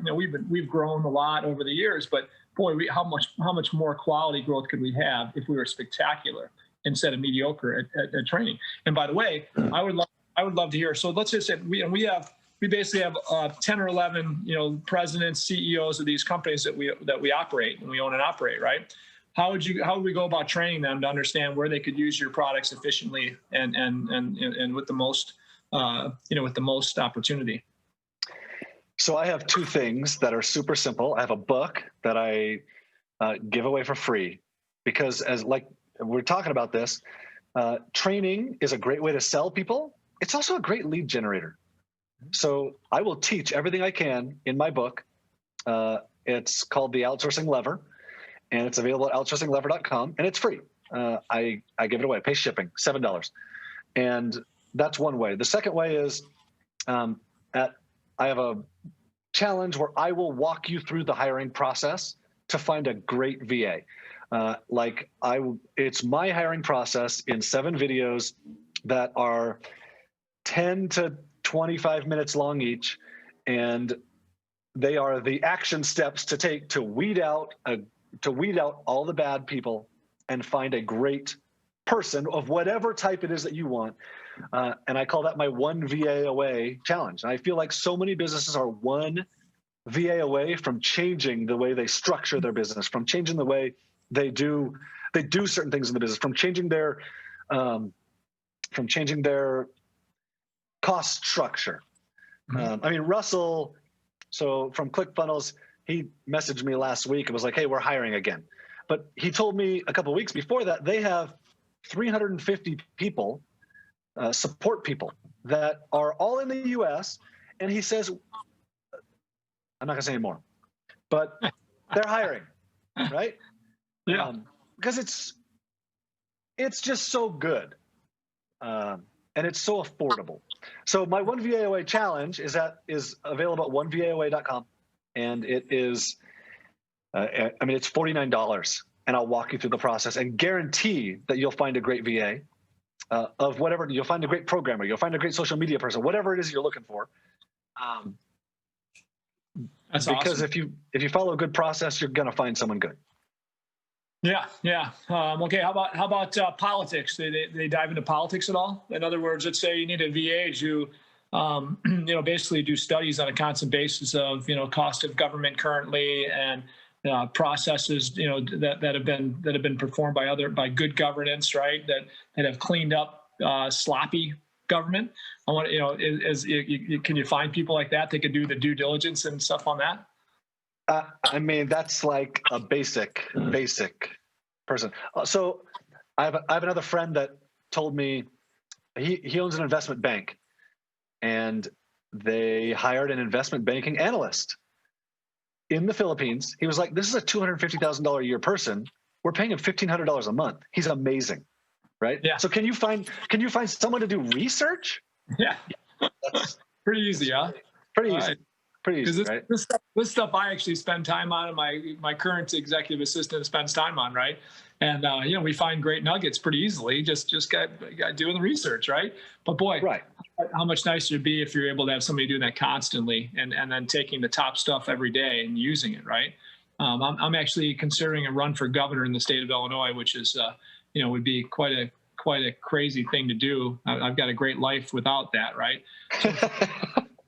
we've grown a lot over the years. But boy, how much more quality growth could we have if we were spectacular instead of mediocre at training? And by the way, I would love to hear. So let's just say we basically have 10 or 11 presidents, CEOs of these companies that we operate and we own and operate, right? How would we go about training them to understand where they could use your products efficiently and with the most with the most opportunity? So I have two things that are super simple. I have a book that I give away for free because, as like we're talking about this, training is a great way to sell people. It's also a great lead generator. So I will teach everything I can in my book. It's called The Outsourcing Lever, and it's available at outsourcinglever.com, and it's free. I give it away. I pay shipping, $7. And that's one way. The second way is I have a challenge where I will walk you through the hiring process to find a great VA. It's my hiring process in 7 videos that are 10 to 25 minutes long each, and they are the action steps to take to weed out all the bad people and find a great person of whatever type it is that you want. And I call that my one VA away challenge. And I feel like so many businesses are one VA away from changing the way they structure their business, from changing the way they do certain things in the business, from changing their cost structure. Russell, so from ClickFunnels, he messaged me last week and was like, hey, we're hiring again. But he told me a couple of weeks before that they have 350 people, support people that are all in the US. And he says, I'm not gonna say anymore, but they're hiring, right? Yeah. Because it's just so good. And it's so affordable. So my one VAOA challenge is available at onevaoa.com, and it is, it's $49, and I'll walk you through the process and guarantee that you'll find a great VA of whatever. You'll find a great programmer, you'll find a great social media person, whatever it is you're looking for. That's because awesome. if you follow a good process, you're gonna find someone good. Yeah. Okay. How about politics? They dive into politics at all? In other words, let's say you need a VA to, basically do studies on a constant basis of, cost of government currently and processes, that have been performed by good governance, right? That have cleaned up sloppy government. I want, can you find people like that could do the due diligence and stuff on that? That's like a basic person. So I have another friend that told me he owns an investment bank, and they hired an investment banking analyst in the Philippines. He was like, this is a $250,000 a year person. We're paying him $1,500 a month. He's amazing, right? Yeah. So can you find someone to do research? Yeah. That's pretty easy, huh? Pretty easy. Pretty Because easy, right? this stuff I actually spend time on, and my current executive assistant spends time on, right? And we find great nuggets pretty easily. Just got doing the research, right? But boy, Right. how much nicer it'd be if you're able to have somebody doing that constantly, and then taking the top stuff every day and using it, right? I'm actually considering a run for governor in the state of Illinois, which is would be quite a crazy thing to do. I've got a great life without that, right?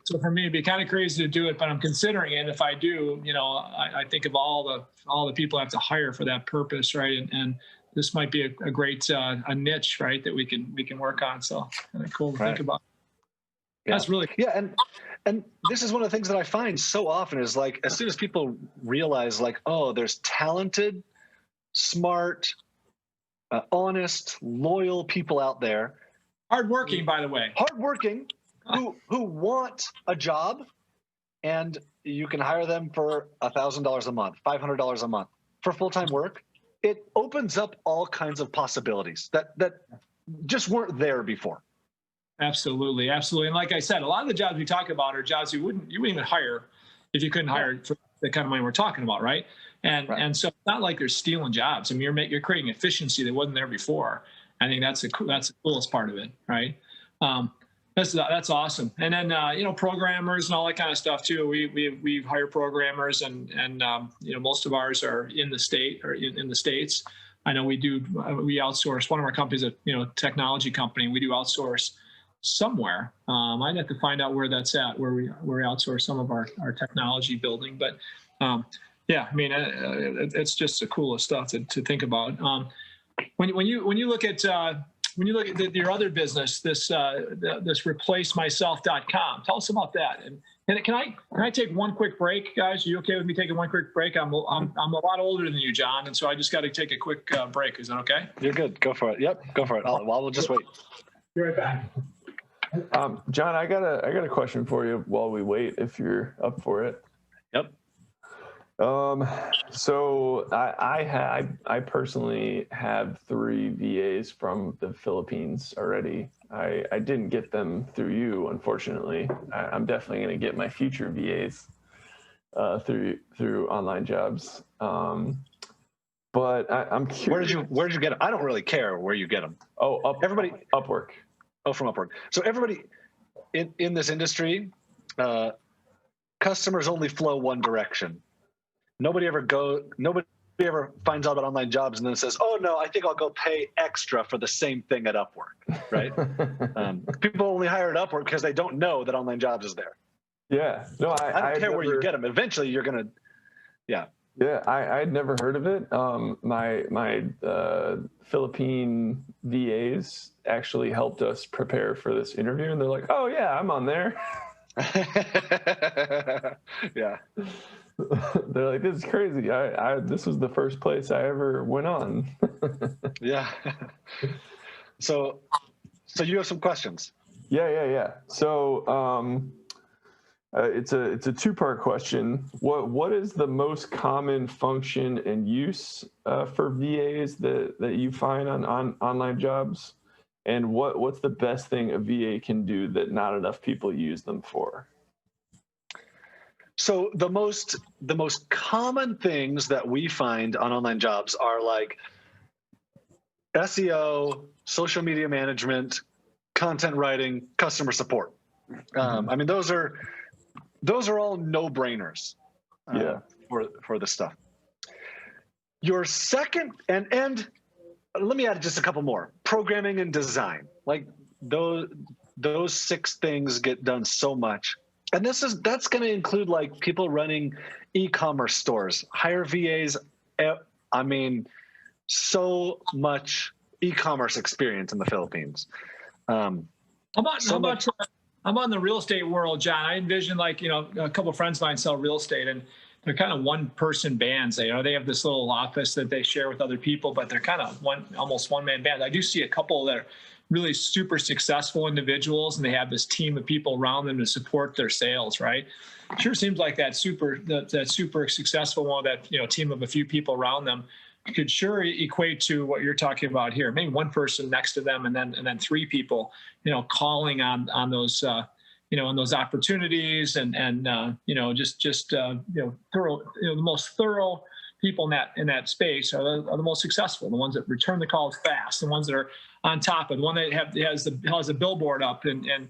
So for me, it'd be kind of crazy to do it, but I'm considering it. If I do, I think of all the people I have to hire for that purpose, right? And this might be a great a niche, right, that we can work on. So kind of cool to think about. Yeah. That's really and this is one of the things that I find so often is like, as soon as people realize like, oh, there's talented, smart, honest, loyal people out there, hardworking, by the way, hardworking, who want a job, and you can hire them for $1,000 a month, $500 a month for full-time work. It opens up all kinds of possibilities that just weren't there before. Absolutely. And like I said, a lot of the jobs we talk about are jobs you wouldn't even hire if you couldn't hire for the kind of money we're talking about, right? And so it's not like they're stealing jobs. I mean, you're creating efficiency that wasn't there before. I think that's the coolest part of it, right? That's awesome. And then programmers and all that kind of stuff too. We hire programmers, and most of ours are in the state or in the States. I know we outsource. One of our companies, a technology company, we do outsource somewhere. I'd have to find out where that's at, where we outsource some of our technology building. But I mean, it's just the coolest stuff to think about. When you look at your other business, this replacemyself.com, tell us about that. And can I take one quick break, guys? Are you okay with me taking one quick break? I'm a lot older than you, John, and so I just got to take a quick break. Is that okay? You're good. Go for it. Yep, go for it. We'll just wait. Be right back. John, I got a question for you while we wait, if you're up for it. Yep. So I personally have 3 VAs from the Philippines already. I didn't get them through you, unfortunately. I'm definitely going to get my future VAs through Online Jobs. But I'm curious. Where did you get them? I don't really care where you get them. Oh, Upwork. Oh, from Upwork. So everybody in this industry, customers only flow one direction. Nobody ever finds out about online jobs and then says, "Oh no, I think I'll go pay extra for the same thing at Upwork." Right? People only hire at Upwork because they don't know that online jobs is there. Yeah. No, I don't care where you get them. Eventually, you're gonna. Yeah. Yeah, I had never heard of it. My Philippine VAs actually helped us prepare for this interview, and they're like, "Oh yeah, I'm on there." Yeah. They're like, "This is crazy. This was the first place I ever went on." Yeah. So you have some questions. Yeah. So it's a 2-part question. What is the most common function and use for VAs that you find on online jobs, and what's the best thing a VA can do that not enough people use them for? So the most common things that we find on online jobs are like SEO, social media management, content writing, customer support. I mean, those are all no-brainers for this stuff. Your second, and let me add just a couple more. Programming and design. Like those 6 things get done so much. And that's going to include like people running e-commerce stores, hire VAs. I mean, so much e-commerce experience in the Philippines. How about I'm on the real estate world, John. I envision a couple of friends of mine sell real estate, and they're kind of one-person bands. They have this little office that they share with other people, but they're kind of almost one-man band. I do see a couple that are really super successful individuals, and they have this team of people around them to support their sales, right? Sure seems like that super successful one, that team of a few people around them could sure equate to what you're talking about here. Maybe one person next to them, and then 3 people, calling on those and those opportunities and thorough, the most thorough people in that space are the most successful, the ones that return the calls fast, the ones that are on top of the one that has the billboard up and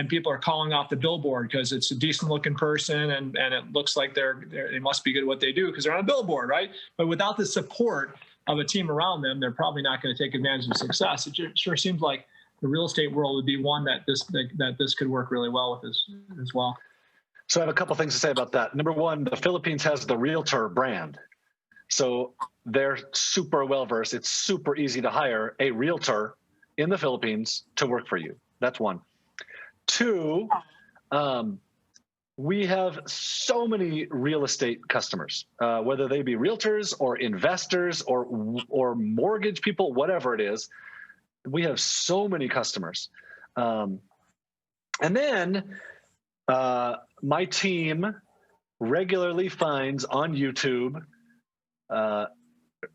people are calling off the billboard because it's a decent looking person and it looks like they must be good at what they do because they're on a billboard, right? But without the support of a team around them, they're probably not going to take advantage of success. It sure seems like the real estate world would be one that this could work really well with as well. So I have a couple things to say about that. Number one, the Philippines has the realtor brand. So they're super well-versed. It's super easy to hire a realtor in the Philippines to work for you. That's one. Two, we have so many real estate customers, whether they be realtors or investors or mortgage people, whatever it is. We have so many customers. And then my team regularly finds on YouTube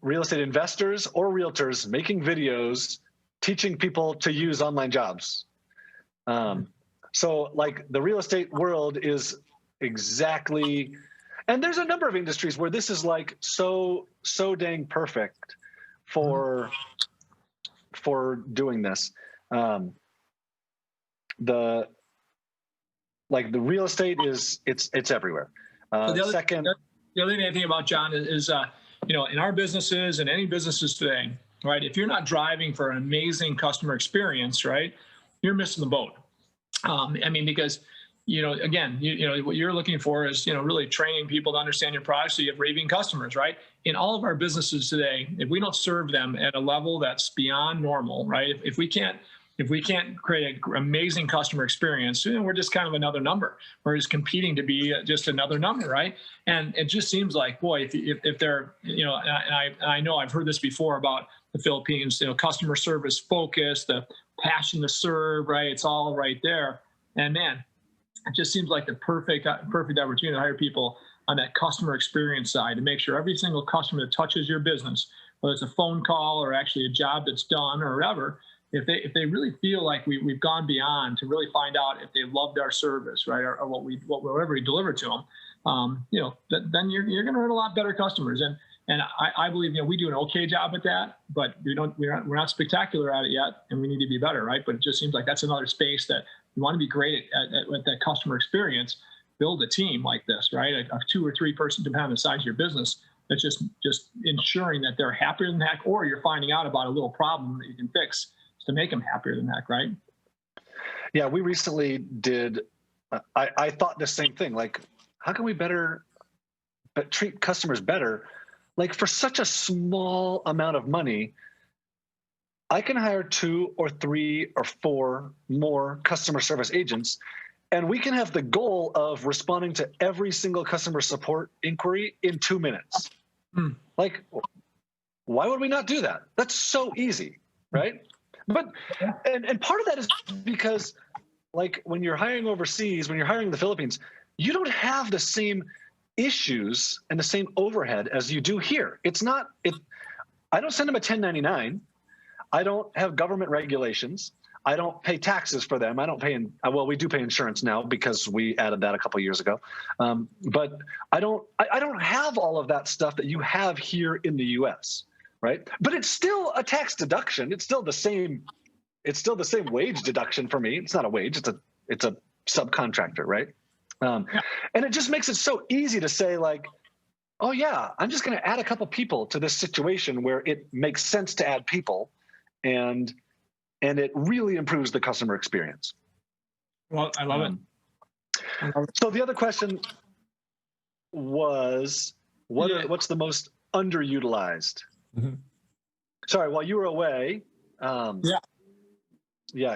real estate investors or realtors making videos teaching people to use online jobs. So like the real estate world is exactly, and there's a number of industries where this is like so dang perfect for doing this. The real estate it's everywhere. So the other thing I think about, John, is in our businesses and any businesses today, right? If you're not driving for an amazing customer experience, right, you're missing the boat. Because again, what you're looking for is really training people to understand your product so you have raving customers, right? In all of our businesses today, if we don't serve them at a level that's beyond normal, right? If we can't create an amazing customer experience, we're just kind of another number. We're just competing to be just another number, right? And it just seems like, boy, if they're, and I know I've heard this before about the Philippines, customer service focus, the passion to serve, right? It's all right there. And man, it just seems like the perfect opportunity to hire people on that customer experience side to make sure every single customer that touches your business, whether it's a phone call or actually a job that's done or whatever, if they really feel like we've gone beyond to really find out if they loved our service, right, or whatever we deliver to them, then you're going to earn a lot better customers. And I believe we do an okay job at that, but we're not spectacular at it yet, and we need to be better, right? But it just seems like that's another space that you want to be great at that customer experience. Build a team like this, right? A 2 or 3 person, depending on the size of your business. That's just ensuring that they're happier than heck, or you're finding out about a little problem that you can fix to make them happier than heck, right? Yeah, we recently did. I thought the same thing. Like, how can we treat customers better? Like, for such a small amount of money, I can hire 2 or 3 or 4 more customer service agents, and we can have the goal of responding to every single customer support inquiry in 2 minutes. Like, why would we not do that? That's so easy, right? But and part of that is because, like, when you're hiring overseas, when you're hiring in the Philippines, you don't have the same issues and the same overhead as you do here. I don't send them a 1099. I don't have government regulations. I don't pay taxes for them. I don't pay we do pay insurance now because we added that a couple of years ago. But I don't have all of that stuff that you have here in the US, right? But it's still a tax deduction. It's still the same wage deduction for me. It's not a wage, it's a subcontractor, right? And it just makes it so easy to say, like, oh yeah, I'm just going to add a couple people to this situation where it makes sense to add people, and it really improves the customer experience. Well, I love it. So the other question was, what's the most underutilized? Mm-hmm. Sorry, while you were away,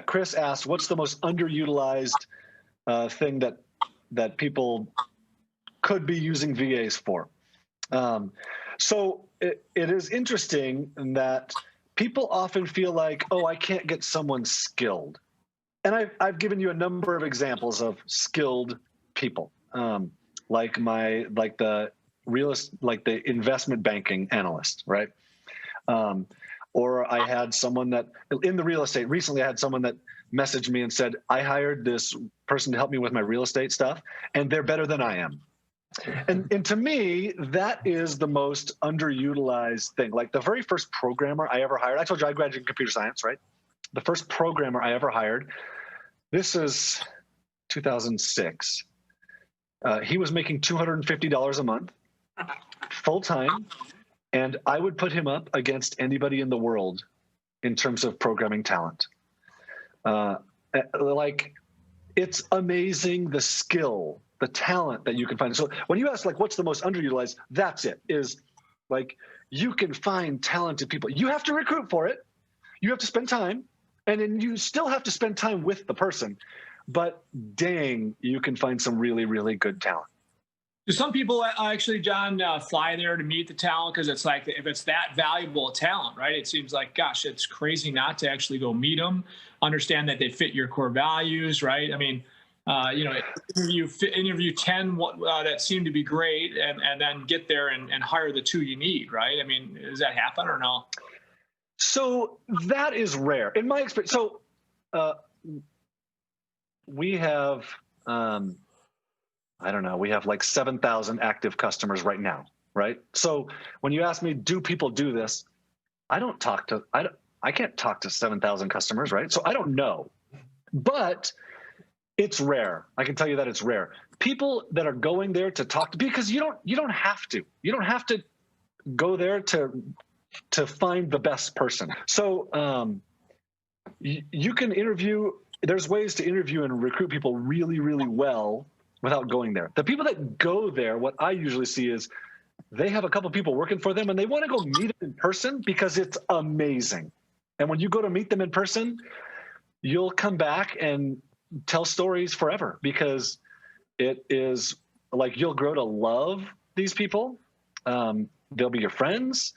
Chris asked, what's the most underutilized thing that people could be using VAs for? So it is interesting that people often feel like, oh, I can't get someone skilled. And I've given you a number of examples of skilled people, like the investment banking analyst, right? or I had someone that in the real estate recently, I had someone that messaged me and said, I hired this person to help me with my real estate stuff, and they're better than I am. And to me, that is the most underutilized thing. Like the very first programmer I ever hired, I told you I graduated in computer science, right? The first programmer I ever hired, this is 2006. He was making $250 a month, full time, and I would put him up against anybody in the world in terms of programming talent. Like, it's amazing the skill, the talent that you can find. So when you ask, like, what's the most underutilized, that's it, is like, you can find talented people. You have to recruit for it. You have to spend time, and then you still have to spend time with the person. But dang, you can find some really, really good talent. Do some people actually, John, fly there to meet the talent? Because it's like, if it's that valuable a talent, right? It seems like, gosh, it's crazy not to actually go meet them, understand that they fit your core values, right? I mean, interview 10 that seem to be great, and then get there and hire the 2 you need, right? I mean, does that happen or no? So that is rare in my experience. So we have, I don't know, we have like 7,000 active customers right now, right? So when you ask me, do people do this? I can't talk to 7,000 customers, right? So I don't know, but it's rare. I can tell you that it's rare. People that are going there to talk to, because you don't have to go there to find the best person. So you can interview. There's ways to interview and recruit people really, really well without going there. The people that go there, what I usually see is they have a couple people working for them and they want to go meet them in person because it's amazing. And when you go to meet them in person, you'll come back and tell stories forever, because it is like, you'll grow to love these people. They'll be your friends.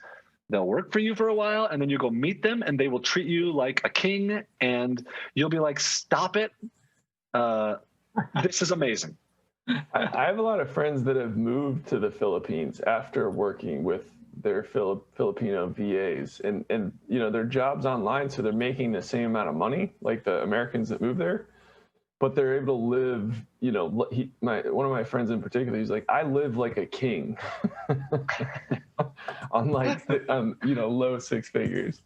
They'll work for you for a while, and then you go meet them and they will treat you like a king, and you'll be like, stop it. This is amazing. I have a lot of friends that have moved to the Philippines after working with their Filipino VAs, and their job's online, so they're making the same amount of money like the Americans that move there, but they're able to live. One of my friends in particular, he's like, I live like a king on like low 6 figures.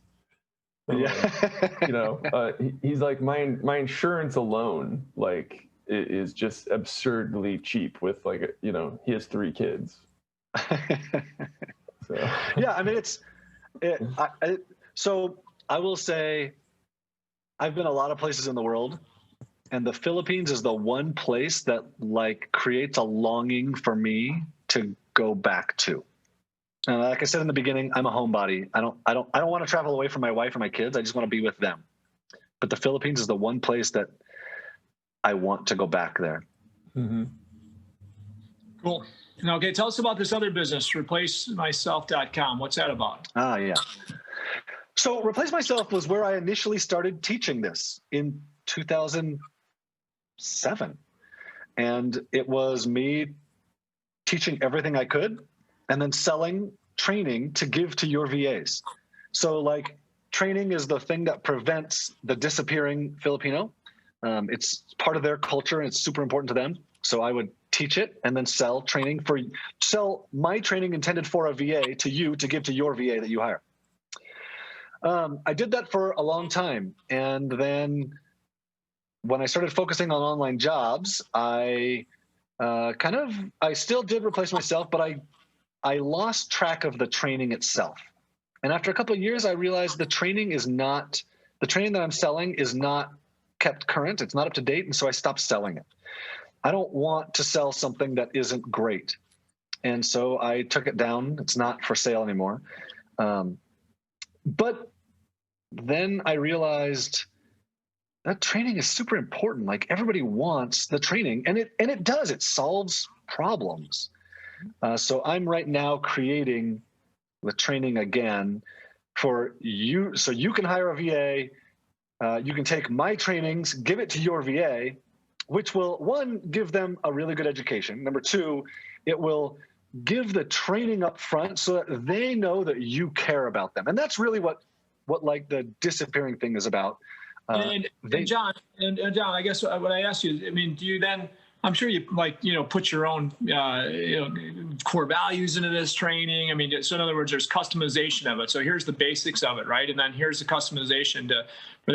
Yeah. He's like, my insurance alone like is just absurdly cheap with like he has 3 kids. So yeah, I mean so I will say, I've been a lot of places in the world, and the Philippines is the one place that like creates a longing for me to go back to. And like I said in the beginning, I'm a homebody. I don't want to travel away from my wife and my kids. I just want to be with them. But the Philippines is the one place that I want to go back there. Mm-hmm. Cool. Now, okay, tell us about this other business, ReplaceMyself.com. What's that about? Yeah. So Replace Myself was where I initially started teaching this in 2007. And it was me teaching everything I could and then selling training to give to your VAs. So like, training is the thing that prevents the disappearing Filipino. It's part of their culture and it's super important to them. So I would teach it and then sell my training intended for a VA to you to give to your VA that you hire. I did that for a long time. And then when I started focusing on online jobs, I still did Replace Myself, but I lost track of the training itself. And after a couple of years, I realized the training that I'm selling is not kept current. It's not up to date. And so I stopped selling it. I don't want to sell something that isn't great. And so I took it down. It's not for sale anymore. But then I realized that training is super important. Like, everybody wants the training, and it does. It solves problems. So I'm right now creating the training again for you, so you can hire a VA. You can take my trainings, give it to your VA, which will, 1, give them a really good education. Number 2, it will give the training up front so that they know that you care about them. And that's really what what like the disappearing thing is about. And John, I guess what I asked you, I mean, do you then, I'm sure you like, put your own, core values into this training. I mean, so in other words, there's customization of it. So here's the basics of it, right? And then here's the customization for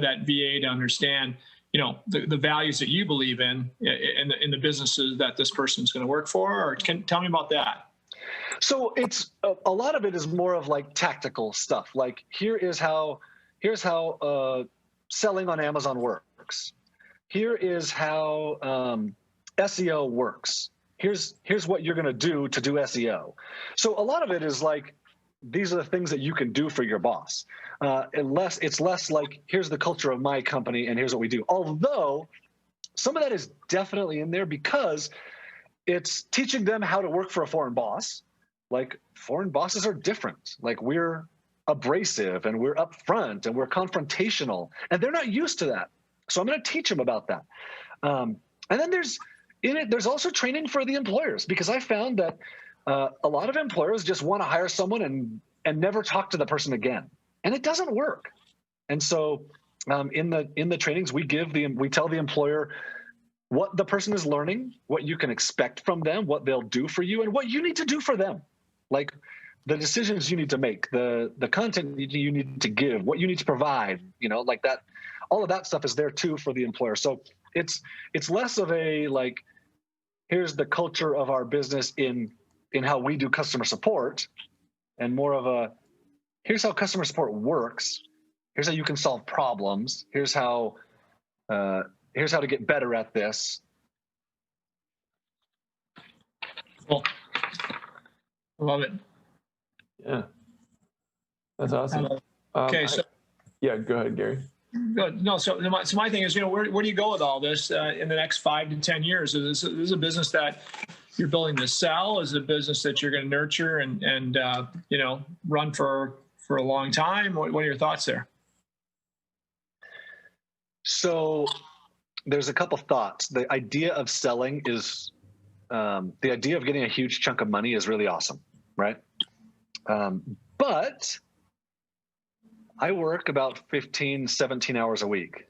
that VA to understand, the values that you believe in the businesses that this person's going to work for. Or tell me about that. So it's a lot of it is more of like tactical stuff. Like here's how selling on Amazon works. Here is how SEO works. Here's what you're going to do SEO. So a lot of it is like, these are the things that you can do for your boss. It's less like, here's the culture of my company and here's what we do. Although some of that is definitely in there because it's teaching them how to work for a foreign boss. Like foreign bosses are different. Like we're abrasive and we're upfront and we're confrontational and they're not used to that. So I'm going to teach them about that. And then there's also training for the employers, because I found that a lot of employers just want to hire someone and never talk to the person again. And it doesn't work. And so in the trainings we tell the employer what the person is learning, what you can expect from them, what they'll do for you, and what you need to do for them. Like the decisions you need to make, the content you need to give, what you need to provide, like that. All of that stuff is there too for the employer. So it's less of a like, here's the culture of our business in how we do customer support, and more of a, here's how customer support works. Here's how you can solve problems. Here's how to get better at this. Cool. I love it. Yeah, that's awesome. Okay, yeah, go ahead, Gary. Good. No, so my thing is, where do you go with all this in the next 5 to 10 years? Is this a business that you're building to sell? Is it a business that you're going to nurture and run for a long time? What are your thoughts there? So there's a couple thoughts. The idea of selling is, the idea of getting a huge chunk of money is really awesome, right? But I work about 15, 17 hours a week.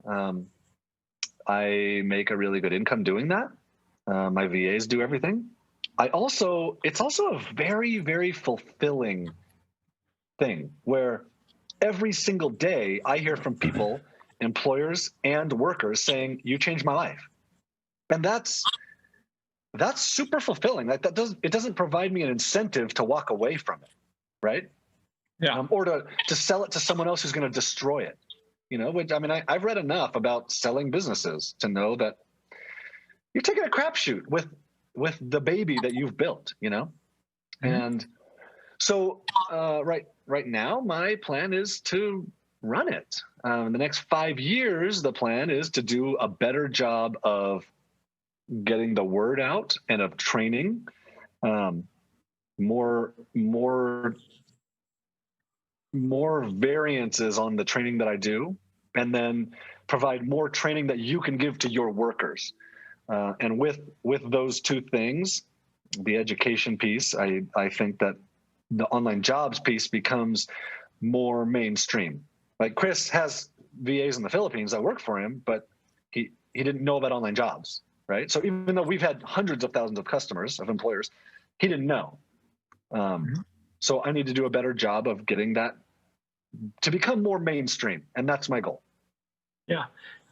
I make a really good income doing that. My VAs do everything. It's also a very, very fulfilling thing where every single day I hear from people, employers and workers, saying, "You changed my life." And that's super fulfilling. Like it doesn't provide me an incentive to walk away from it, right? Yeah. Or to sell it to someone else who's going to destroy it. Which, I mean, I've read enough about selling businesses to know that you're taking a crapshoot with the baby that you've built, Mm-hmm. And so right now, my plan is to run it. In the next 5 years, the plan is to do a better job of getting the word out and of training, more variances on the training that I do, and then provide more training that you can give to your workers. And with those two things, the education piece, I think that the online jobs piece becomes more mainstream. Like Chris has VAs in the Philippines that work for him, but he didn't know about online jobs, right? So even though we've had hundreds of thousands of customers, of employers, he didn't know. So I need to do a better job of getting that to become more mainstream, and that's my goal. Yeah.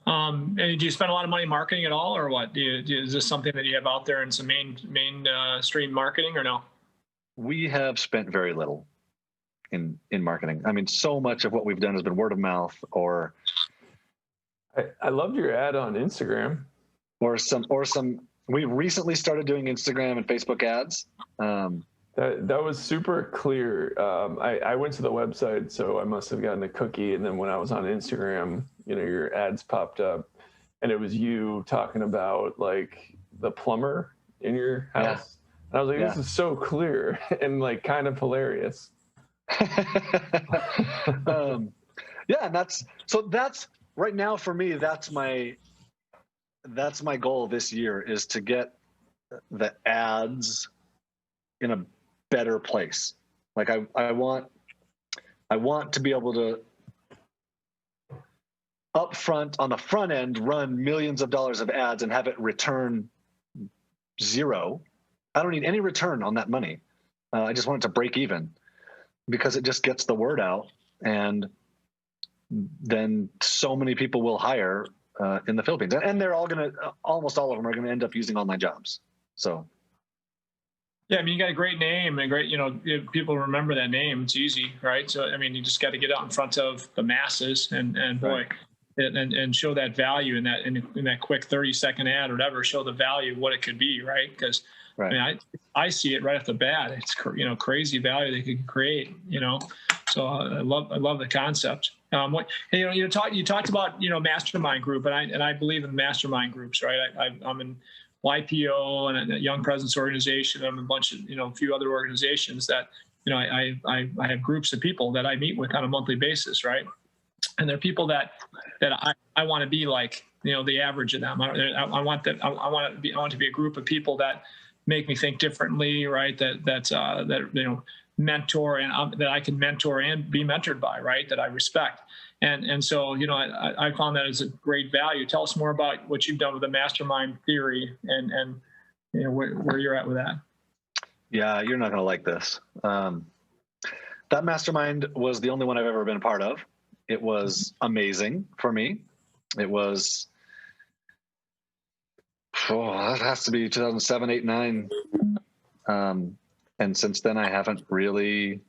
And do you spend a lot of money marketing at all, or what? Is this something that you have out there in some mainstream marketing, or no? We have spent very little in marketing. I mean, so much of what we've done has been word of mouth, or I loved your ad on Instagram. Or some. We recently started doing Instagram and Facebook ads. That was super clear. I went to the website, so I must have gotten a cookie. And then when I was on Instagram, your ads popped up, and it was you talking about like the plumber in your house. Yeah. And I was like, this is so clear and like kind of hilarious. Yeah, and that's right now for me. That's my goal this year, is to get the ads in a better place. Like I want I want to be able to upfront on the front end run millions of dollars of ads and have it return zero. I don't need any return on that money. I just want it to break even, because it just gets the word out, and then so many people will hire in the Philippines, and they're all almost all of them are going to end up using online jobs. So. Yeah, I mean, you got a great name and great, if people remember that name, it's easy, right? So, I mean, you just got to get out in front of the masses and boy, and show that value in that quick 30-second ad or whatever, show the value of what it could be, right? Because I mean, I see it right off the bat. It's, crazy value they could create, So I love the concept. You talked about, mastermind group, and I believe in mastermind groups, right? I'm in YPO and a Young Presence organization. I'm a bunch of, a few other organizations that, I have groups of people that I meet with on a monthly basis, right? And they're people that I want to be like, the average of them. I want to be a group of people that make me think differently, right? That mentor, and that I can mentor and be mentored by, right? That I respect. And so, I found that as a great value. Tell us more about what you've done with the mastermind theory and where you're at with that. Yeah, you're not going to like this. That mastermind was the only one I've ever been a part of. It was amazing for me. It was, that has to be 2007, 8, 9. And since then, I haven't really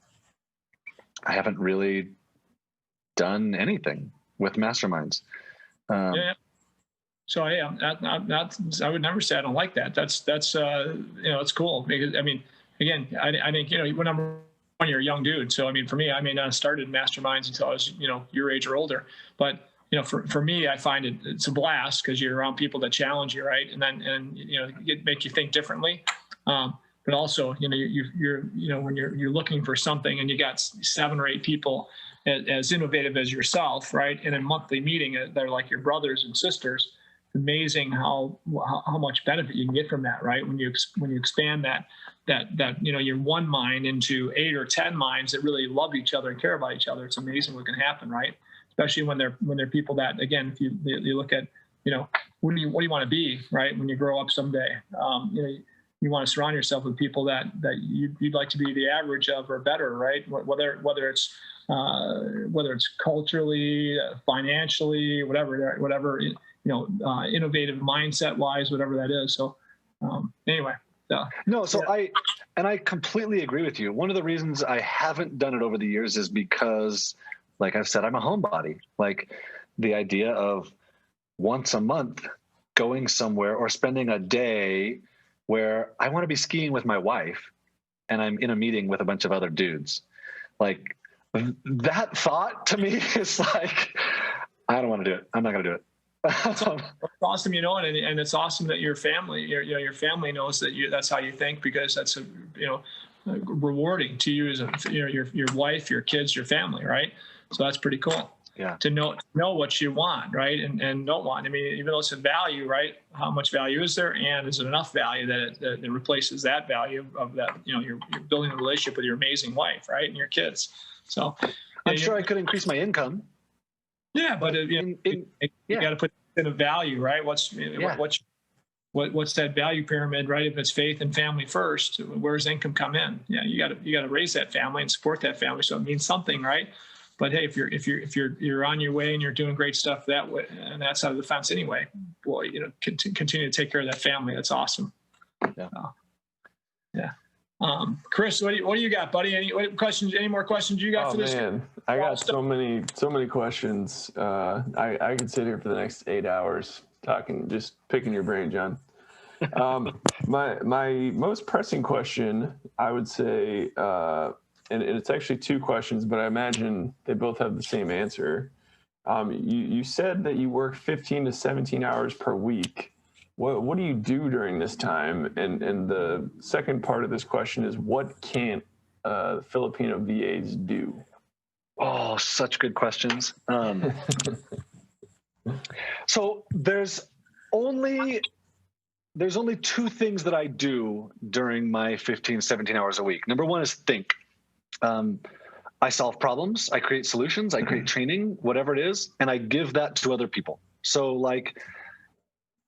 done anything with masterminds. Yeah. So yeah, I would never say I don't like that. That's it's cool, because I mean, again, I think when you're a young dude. So I mean, for me, I may not have started masterminds until I was your age or older. But for me, I find it's a blast, because you're around people that challenge you, right? And make you think differently. But also, you're when you're looking for something and you got 7 or 8 people as innovative as yourself, right? In a monthly meeting, they're like your brothers and sisters. Amazing how much benefit you can get from that, right? When you expand that your one mind into 8 or 10 minds that really love each other and care about each other. It's amazing what can happen, right? Especially when they're people that, again, if you look at what do you want to be, right? When you grow up someday, you want to surround yourself with people that you'd like to be the average of or better, right? Whether it's culturally, financially, whatever, innovative mindset wise, whatever that is. So anyway. No, so yeah. I completely agree with you. One of the reasons I haven't done it over the years is because, like I've said, I'm a homebody. Like the idea of once a month going somewhere or spending a day where I want to be skiing with my wife and I'm in a meeting with a bunch of other dudes. Like that thought to me is like, I don't want to do it. I'm not going to do it. It's awesome, and it's awesome that your family, your family knows that that's how you think, because that's rewarding to you as your wife, your kids, your family, right? So that's pretty cool. Yeah. To know what you want, right, and don't want. I mean, even though it's a value, right? How much value is there, and is it enough value that it replaces that value of that? You're building a relationship with your amazing wife, right, and your kids. So I'm sure I could increase my income. Yeah, but you got to put in a value, right? What's that value pyramid, right? If it's faith and family first, where's income come in? Yeah, you got to raise that family and support that family, so it means something, right? But hey, if you're on your way and you're doing great stuff that way and that side of the fence anyway, boy, continue to take care of that family. That's awesome. Yeah. Yeah. Chris, what do you got, buddy? Any more questions you got for this? Man, I got so many questions. I could sit here for the next 8 hours talking, just picking your brain, John. My most pressing question, I would say, and it's actually 2 questions, but I imagine they both have the same answer. You said that you work 15 to 17 hours per week. What do you do during this time? And the second part of this question is, what can't Filipino VAs do? Oh, such good questions. So there's only 2 things that I do during my 15, 17 hours a week. Number one is think. I solve problems, I create solutions, I create training, whatever it is, and I give that to other people. So like,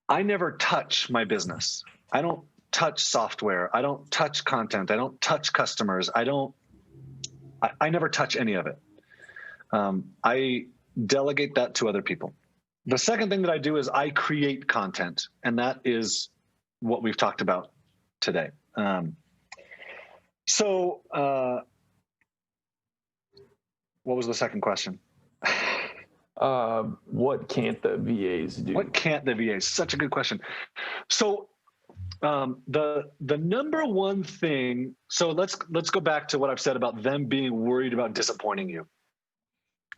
I never touch my business. I don't touch software. I don't touch content. I don't touch customers. I never touch any of it. I delegate that to other people. The second thing that I do is I create content, and that is what we've talked about today. What was the second question? What can't the VAs do? What can't the VAs? Such a good question. So the number one thing. So let's go back to what I've said about them being worried about disappointing you.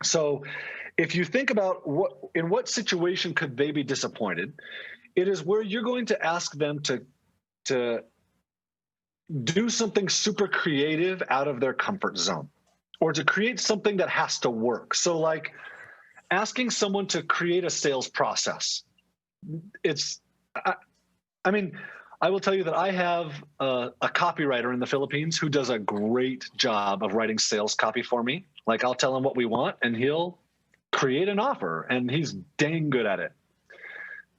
So if you think about in what situation could they be disappointed, it is where you're going to ask them to do something super creative out of their comfort zone, or to create something that has to work. So like asking someone to create a sales process. I mean, I will tell you that I have a copywriter in the Philippines who does a great job of writing sales copy for me. Like I'll tell him what we want and he'll create an offer, and he's dang good at it.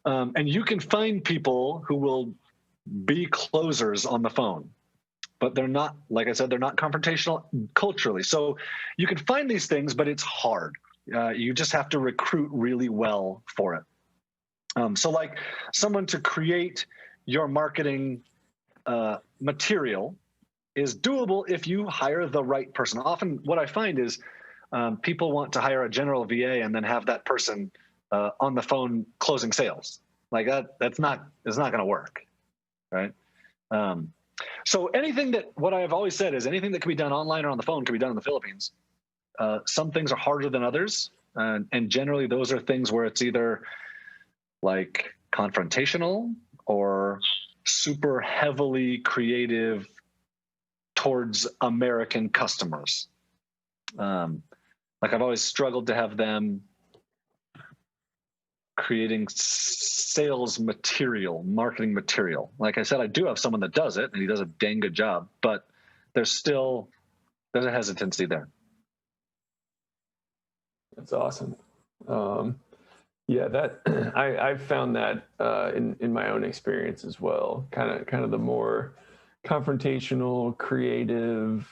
And you can find people who will be closers on the phone, but they're not, like I said, they're not confrontational culturally. So you can find these things, but it's hard. You just have to recruit really well for it. So like someone to create your marketing material is doable if you hire the right person. Often what I find is people want to hire a general VA and then have that person on the phone closing sales. Like it's not going to work, right? So anything what I've always said is anything that can be done online or on the phone can be done in the Philippines. Some things are harder than others. And generally those are things where it's either like confrontational or super heavily creative towards American customers. Like I've always struggled to have them creating sales material, marketing material. Like I said, I do have someone that does it and he does a dang good job, but there's a hesitancy there. That's awesome. Yeah, that I've found that in my own experience as well. Kind of the more confrontational, creative,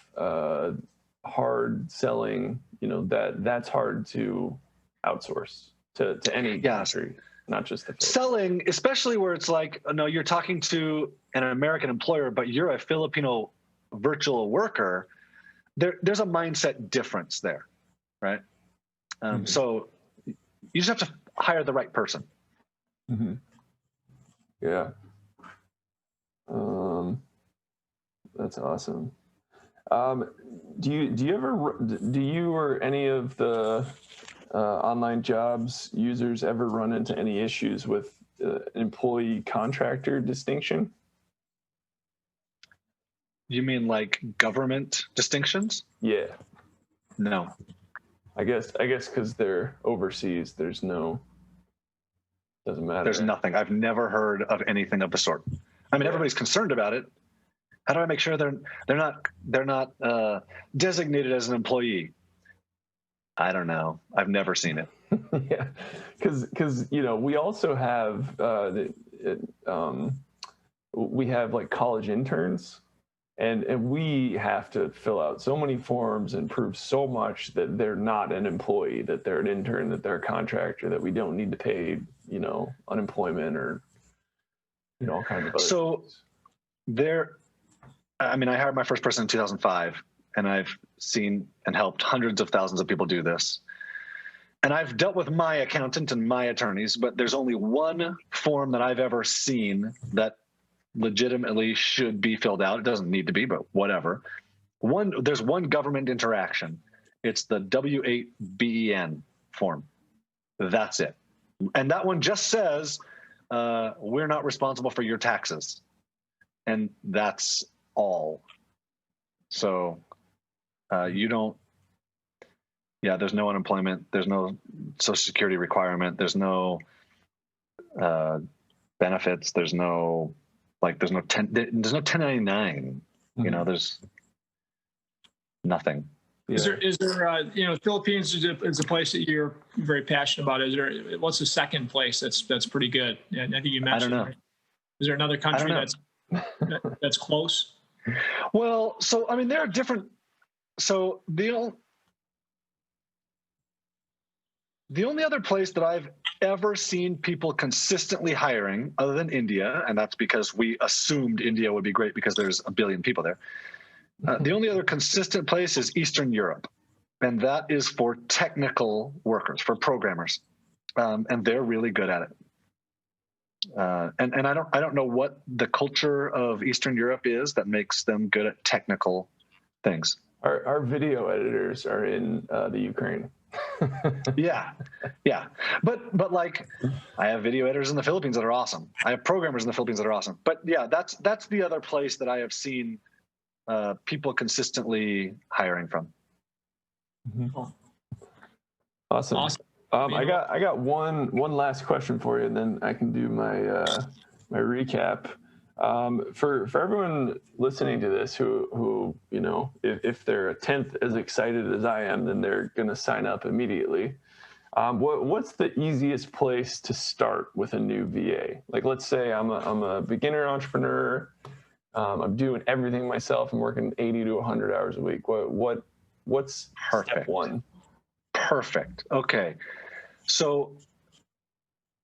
hard selling. That's hard to outsource to any country, not just the Philippines. Selling, especially where it's like, no, you're talking to an American employer, but you're a Filipino virtual worker. There's a mindset difference there, right? So you just have to hire the right person. Mm-hmm. Yeah. That's awesome. Do you or any of the online jobs users ever run into any issues with employee contractor distinction? You mean like government distinctions? Yeah. No. I guess because they're overseas, doesn't matter. There's nothing. I've never heard of anything of the sort. I mean, everybody's concerned about it. How do I make sure they're not designated as an employee? I don't know. I've never seen it. Yeah, because we also have we have like college interns. And we have to fill out so many forms and prove so much that they're not an employee, that they're an intern, that they're a contractor, that we don't need to pay, unemployment or, all kinds of other things. I hired my first person in 2005, and I've seen and helped hundreds of thousands of people do this. And I've dealt with my accountant and my attorneys, but there's only one form that I've ever seen that legitimately should be filled out. It doesn't need to be, but whatever. There's one government interaction. It's the W-8-BEN form. That's it. And that one just says, we're not responsible for your taxes. And that's all. So there's no unemployment. There's no Social Security requirement. There's no benefits. There's no 1099, there's nothing. Is there, Philippines is a place that you're very passionate about. What's the second place that's pretty good? And I think you mentioned. I don't know. Is there another country that's close? Well, so I mean, there are different. So the only other place that I've ever seen people consistently hiring, other than India, and that's because we assumed India would be great because there's a billion people there. The only other consistent place is Eastern Europe, and that is for technical workers, for programmers, and they're really good at it. And I don't know what the culture of Eastern Europe is that makes them good at technical things. Our video editors are in the Ukraine. Yeah. But like, I have video editors in the Philippines that are awesome. I have programmers in the Philippines that are awesome. But yeah, that's the other place that I have seen people consistently hiring from. Mm-hmm. Awesome. I got one last question for you, and then I can do my my recap. For everyone listening to this who if they're a tenth as excited as I am, then they're going to sign up immediately. What's the easiest place to start with a new VA? Like, let's say I'm a beginner entrepreneur. I'm doing everything myself. I'm working 80 to 100 hours a week. What's step one? Perfect. Okay. So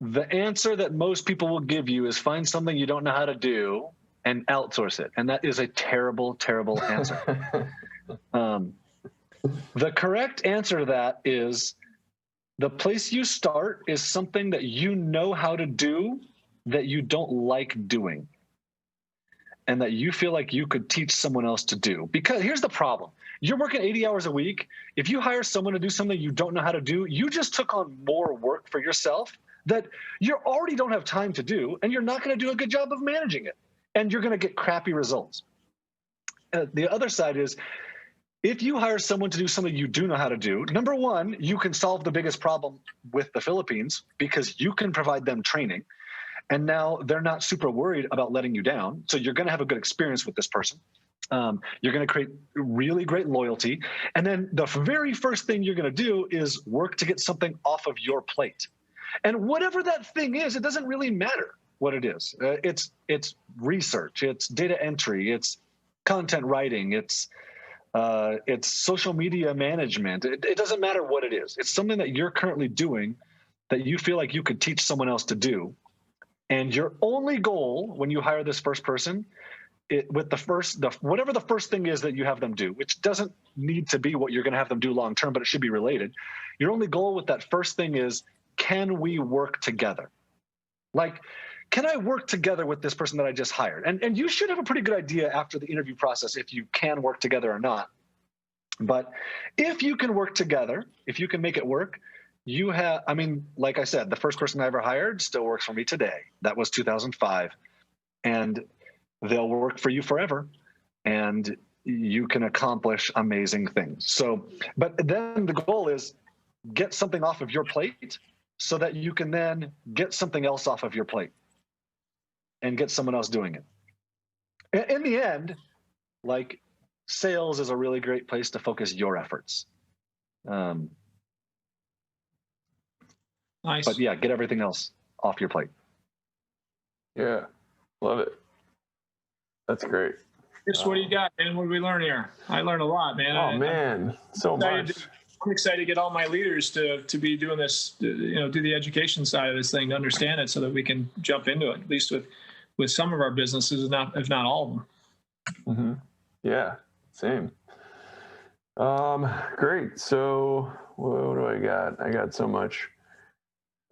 the answer that most people will give you is find something you don't know how to do and outsource it. And that is a terrible, terrible answer. The correct answer to that is the place you start is something that you know how to do that you don't like doing and that you feel like you could teach someone else to do. Because here's the problem. You're working 80 hours a week. If you hire someone to do something you don't know how to do, you just took on more work for yourself that you already don't have time to do, and you're not going to do a good job of managing it, and you're going to get crappy results. The other side is, if you hire someone to do something you do know how to do, number one, you can solve the biggest problem with the Philippines because you can provide them training. And now they're not super worried about letting you down. So you're going to have a good experience with this person. You're going to create really great loyalty. And then the very first thing you're going to do is work to get something off of your plate. And whatever that thing is, it doesn't really matter what it is. It's research, it's data entry, it's content writing, it's social media management. It doesn't matter what it is. It's something that you're currently doing that you feel like you could teach someone else to do. And your only goal when you hire this first person, whatever the first thing is that you have them do, which doesn't need to be what you're going to have them do long term, but it should be related. Your only goal with that first thing is, can we work together? Like, can I work together with this person that I just hired? And you should have a pretty good idea after the interview process if you can work together or not. But if you can work together, if you can make it work, like I said, the first person I ever hired still works for me today. That was 2005. And they'll work for you forever. And you can accomplish amazing things. So, but then the goal is get something off of your plate so that you can then get something else off of your plate and get someone else doing it. In the end, like, sales is a really great place to focus your efforts. Nice. But yeah, get everything else off your plate. Yeah, love it. That's great. Chris, what do you got, man? What did we learn here? I learned a lot, man. Man, so much. I'm excited to get all my leaders to be doing this, do the education side of this thing, to understand it so that we can jump into it, at least with some of our businesses, if not all of them. Mm-hmm. Yeah, same. Great. So what do I got? I got so much.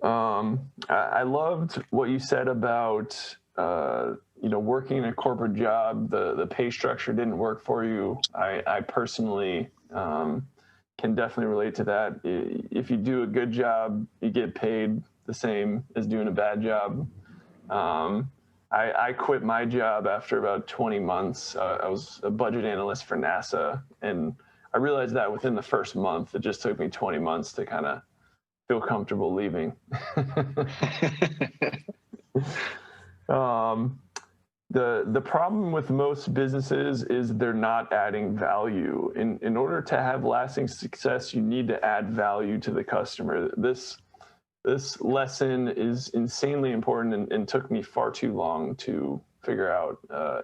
I loved what you said about, working in a corporate job. The pay structure didn't work for you. I personally can definitely relate to that. If you do a good job, you get paid the same as doing a bad job. I quit my job after about 20 months. I was a budget analyst for NASA, and I realized that within the first month. It just took me 20 months to kind of feel comfortable leaving. The problem with most businesses is they're not adding value. In order to have lasting success, you need to add value to the customer. This lesson is insanely important and took me far too long to figure out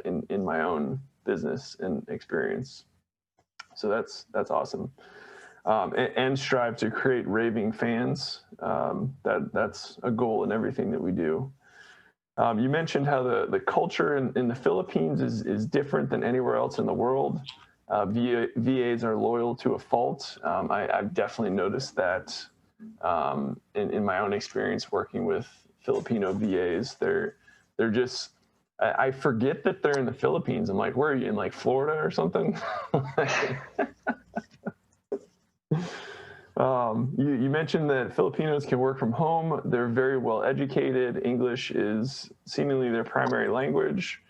in my own business and experience. So that's awesome. And strive to create raving fans. That's a goal in everything that we do. You mentioned how the culture in the Philippines is different than anywhere else in the world. VAs are loyal to a fault. I've definitely noticed that in my own experience working with Filipino VAs. They're just, I forget that they're in the Philippines. I'm like, where are you, in like Florida or something? You mentioned that Filipinos can work from home. They're very well educated. English is seemingly their primary language.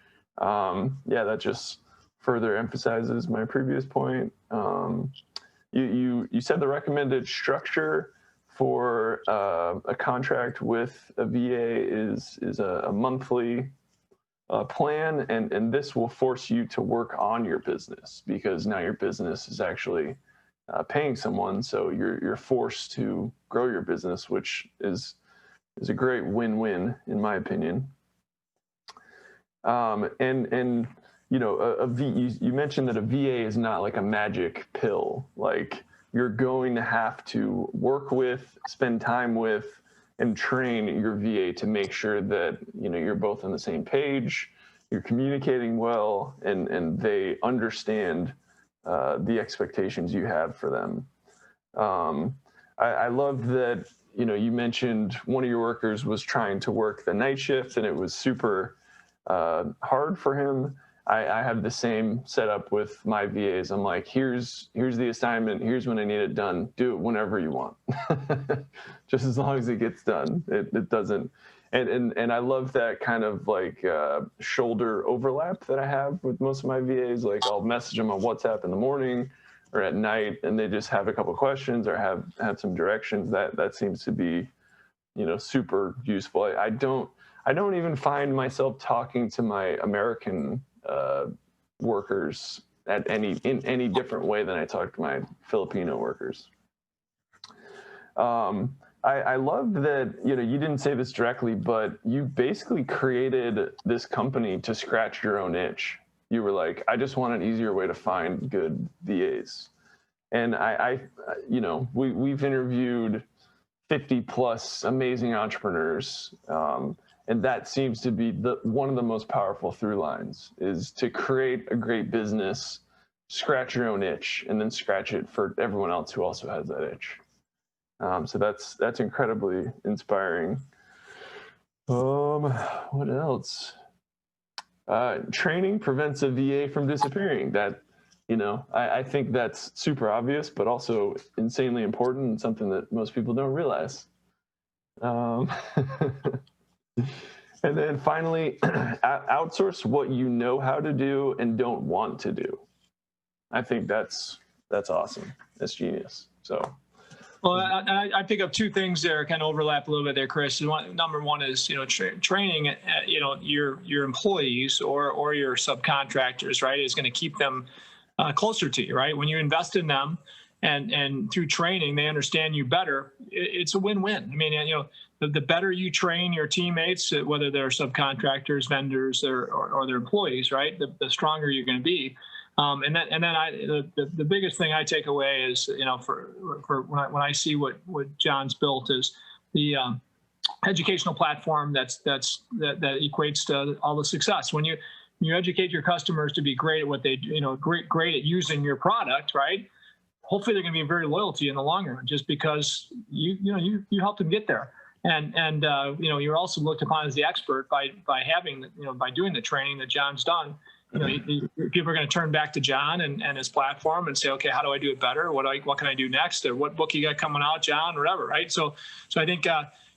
Yeah, that just further emphasizes my previous point. You said the recommended structure for a contract with a VA is a monthly plan, and this will force you to work on your business, because now your business is actually paying someone, so you're forced to grow your business, which is a great win-win in my opinion. And you know, you mentioned that a VA is not like a magic pill. Like, you're going to have to work with, spend time with, and train your VA to make sure that, you know, you're both on the same page, you're communicating well, and they understand the expectations you have for them. I love that, you know, you mentioned one of your workers was trying to work the night shift and it was super hard for him. I have the same setup with my VAs. I'm like, here's the assignment. Here's when I need it done. Do it whenever you want. Just as long as it gets done. It doesn't. And I love that kind of like shoulder overlap that I have with most of my VAs. Like, I'll message them on WhatsApp in the morning or at night, and they just have a couple questions or have some directions. That seems to be, you know, super useful. I don't even find myself talking to my American workers in any different way than I talk to my Filipino workers. I love that, you know, you didn't say this directly, but you basically created this company to scratch your own itch. You were like, I just want an easier way to find good VAs. And you know, we've interviewed 50 plus amazing entrepreneurs. And that seems to be one of the most powerful through lines, is to create a great business, scratch your own itch, and then scratch it for everyone else who also has that itch. So that's incredibly inspiring. What else? Training prevents a VA from disappearing. That, you know, I think that's super obvious, but also insanely important and something that most people don't realize. And then finally, outsource what you know how to do and don't want to do. I think that's awesome. That's genius. So. Well, I pick up two things there, kind of overlap a little bit there, Chris. Number one is, you know, training, you know, your employees or your subcontractors, right, is going to keep them closer to you, right? When you invest in them and through training, they understand you better. It's a win-win. I mean, you know, the better you train your teammates, whether they're subcontractors, vendors, or their employees, right, the stronger you're going to be. And then the biggest thing I take away is, you know, for when I see what John's built is the educational platform that equates to all the success. When you educate your customers to be great at what they do, you know, great at using your product, right? Hopefully they're going to be very loyal to you in the long run, just because you helped them get there. And you know, you're also looked upon as the expert by having, you know, by doing the training that John's done. You know, people are going to turn back to John and his platform and say, okay, how do I do it better? What can I do next? Or what book you got coming out, John, or whatever, right? So I think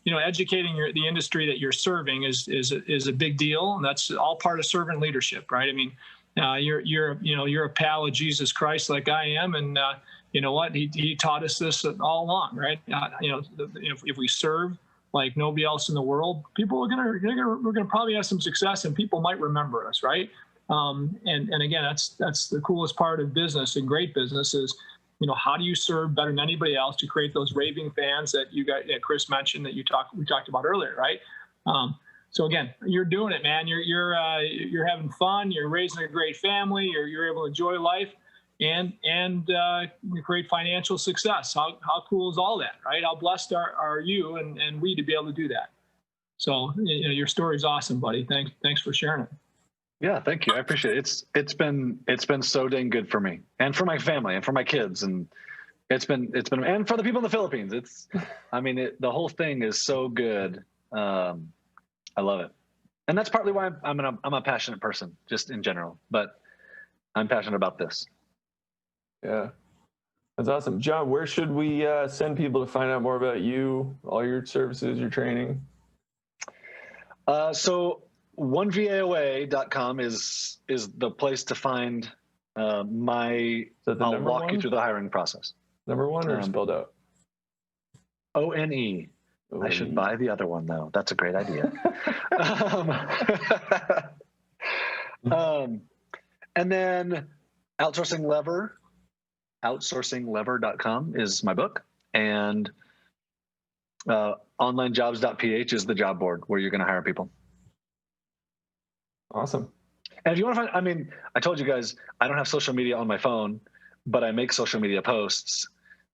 you know, educating the industry that you're serving is a big deal, and that's all part of servant leadership, right? I mean, you're a pal of Jesus Christ like I am, and you know what? He taught us this all along, right? You know, if we serve like nobody else in the world, we're gonna probably have some success, and people might remember us, right? And again, that's the coolest part of business and great business is, how do you serve better than anybody else to create those raving fans that that Chris mentioned that we talked about earlier, right? So again, you're doing it, man. You're having fun. You're raising a great family. You're able to enjoy life, and you create financial success. How cool is all that, right? How blessed are you and we to be able to do that? So your story is awesome, buddy. Thanks for sharing it. Yeah, thank you. I appreciate it. It's been so dang good for me and for my family and for my kids, and it's been and for the people in the Philippines. The whole thing is so good. I love it, and that's partly why I'm a passionate person, just in general. But I'm passionate about this. Yeah, that's awesome, John. Where should we send people to find out more about you, all your services, your training? So onevaoa.com is the place to find I'll walk you through the hiring process. Number one or spelled out? ONE. I should buy the other one though. That's a great idea. And then outsourcinglever.com is my book, and OnlineJobs.ph is the job board where you're going to hire people. Awesome. And if you want to find, I told you guys I don't have social media on my phone, but I make social media posts.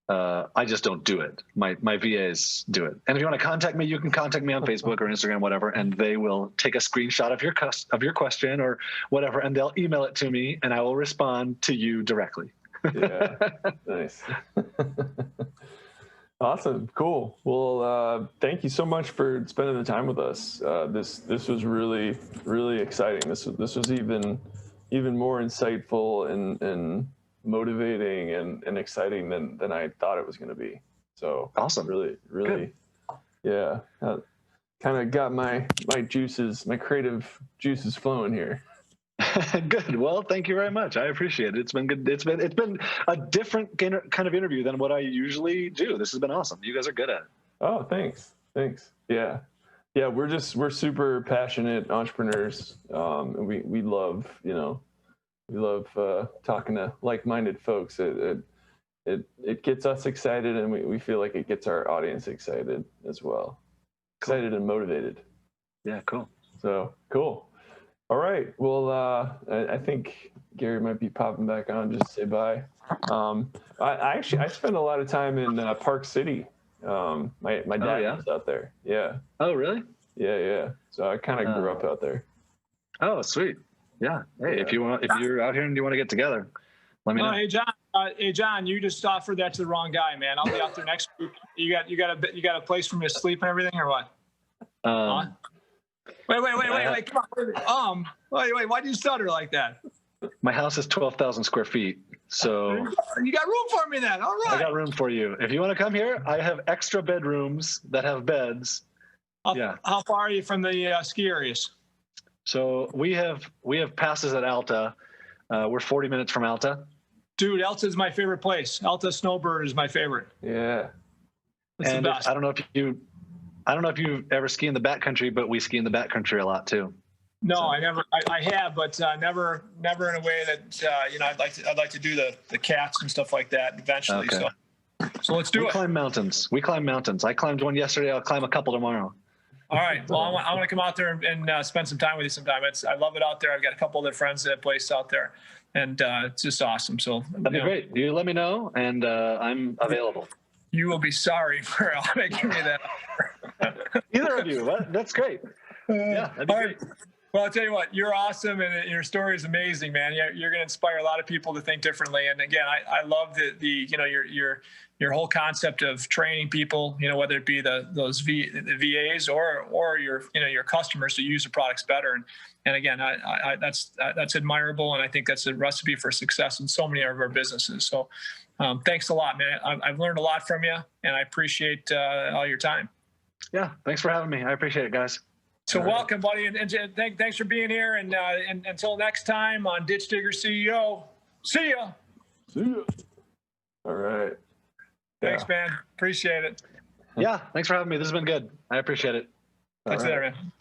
I just don't do it. My VAs do it. And if you want to contact me, you can contact me on Facebook or Instagram, whatever, and they will take a screenshot of your question or whatever, and they'll email it to me, and I will respond to you directly. Yeah, nice. Awesome, cool. Well, thank you so much for spending the time with us. This was really, really exciting. This was even more insightful and motivating and exciting than I thought it was going to be. So awesome. Really, good. Yeah. Kind of got my creative juices flowing here. Good. Well, thank you very much. I appreciate it. It's been good. It's been a different kind of interview than what I usually do. This has been awesome. You guys are good at it. Oh, thanks. Yeah. We're super passionate entrepreneurs. And we love, talking to like-minded folks. It gets us excited, and we feel like it gets our audience excited as well. Cool. Excited and motivated. Yeah, cool. So cool. All right. Well, I think Gary might be popping back on just to say bye. I spent a lot of time in Park City. My dad was out there. Yeah. Oh, really? Yeah. So I kind of grew up out there. Oh, sweet. Yeah. Hey, if you're out here and you want to get together, let me know. Hey John, you just offered that to the wrong guy, man. I'll be out there next week. You got a place for me to sleep and everything, or what? Wait, come on. Wait, why do you stutter like that? My house is 12,000 square feet, so you got room for me then. All right. I got room for you. If you want to come here, I have extra bedrooms that have beds. How far are you from the ski areas? So we have passes at Alta. We're 40 minutes from Alta. Dude, Alta is my favorite place. Alta Snowbird is my favorite. Yeah. It's the best. I don't know if you ever ski in the backcountry, but we ski in the backcountry a lot too. No, I never. I have, but never in a way that I'd like to do the cats and stuff like that eventually. Okay. So let's do it. We climb mountains. I climbed one yesterday. I'll climb a couple tomorrow. All right. Well, I want to come out there and spend some time with you sometime. I love it out there. I've got a couple other friends that have placed out there, and it's just awesome. So that'd be great. You let me know, and I'm available. You will be sorry for making me that. Either of you. That's great. Yeah, that'd be great. Well, I'll tell you what, you're awesome, and your story is amazing, man. You're going to inspire a lot of people to think differently. And again, I love your whole concept of training people, whether it be the VAs or your customers to use the products better. And again, that's admirable, and I think that's a recipe for success in so many of our businesses. So thanks a lot, man. I've learned a lot from you, and I appreciate all your time. Yeah, thanks for having me. I appreciate it, guys. So welcome, buddy, and thanks for being here. And until next time on Ditch Digger CEO, see ya. See ya. All right. Thanks, man. Appreciate it. Yeah, thanks for having me. This has been good. I appreciate it. Talk to you All later, right. man.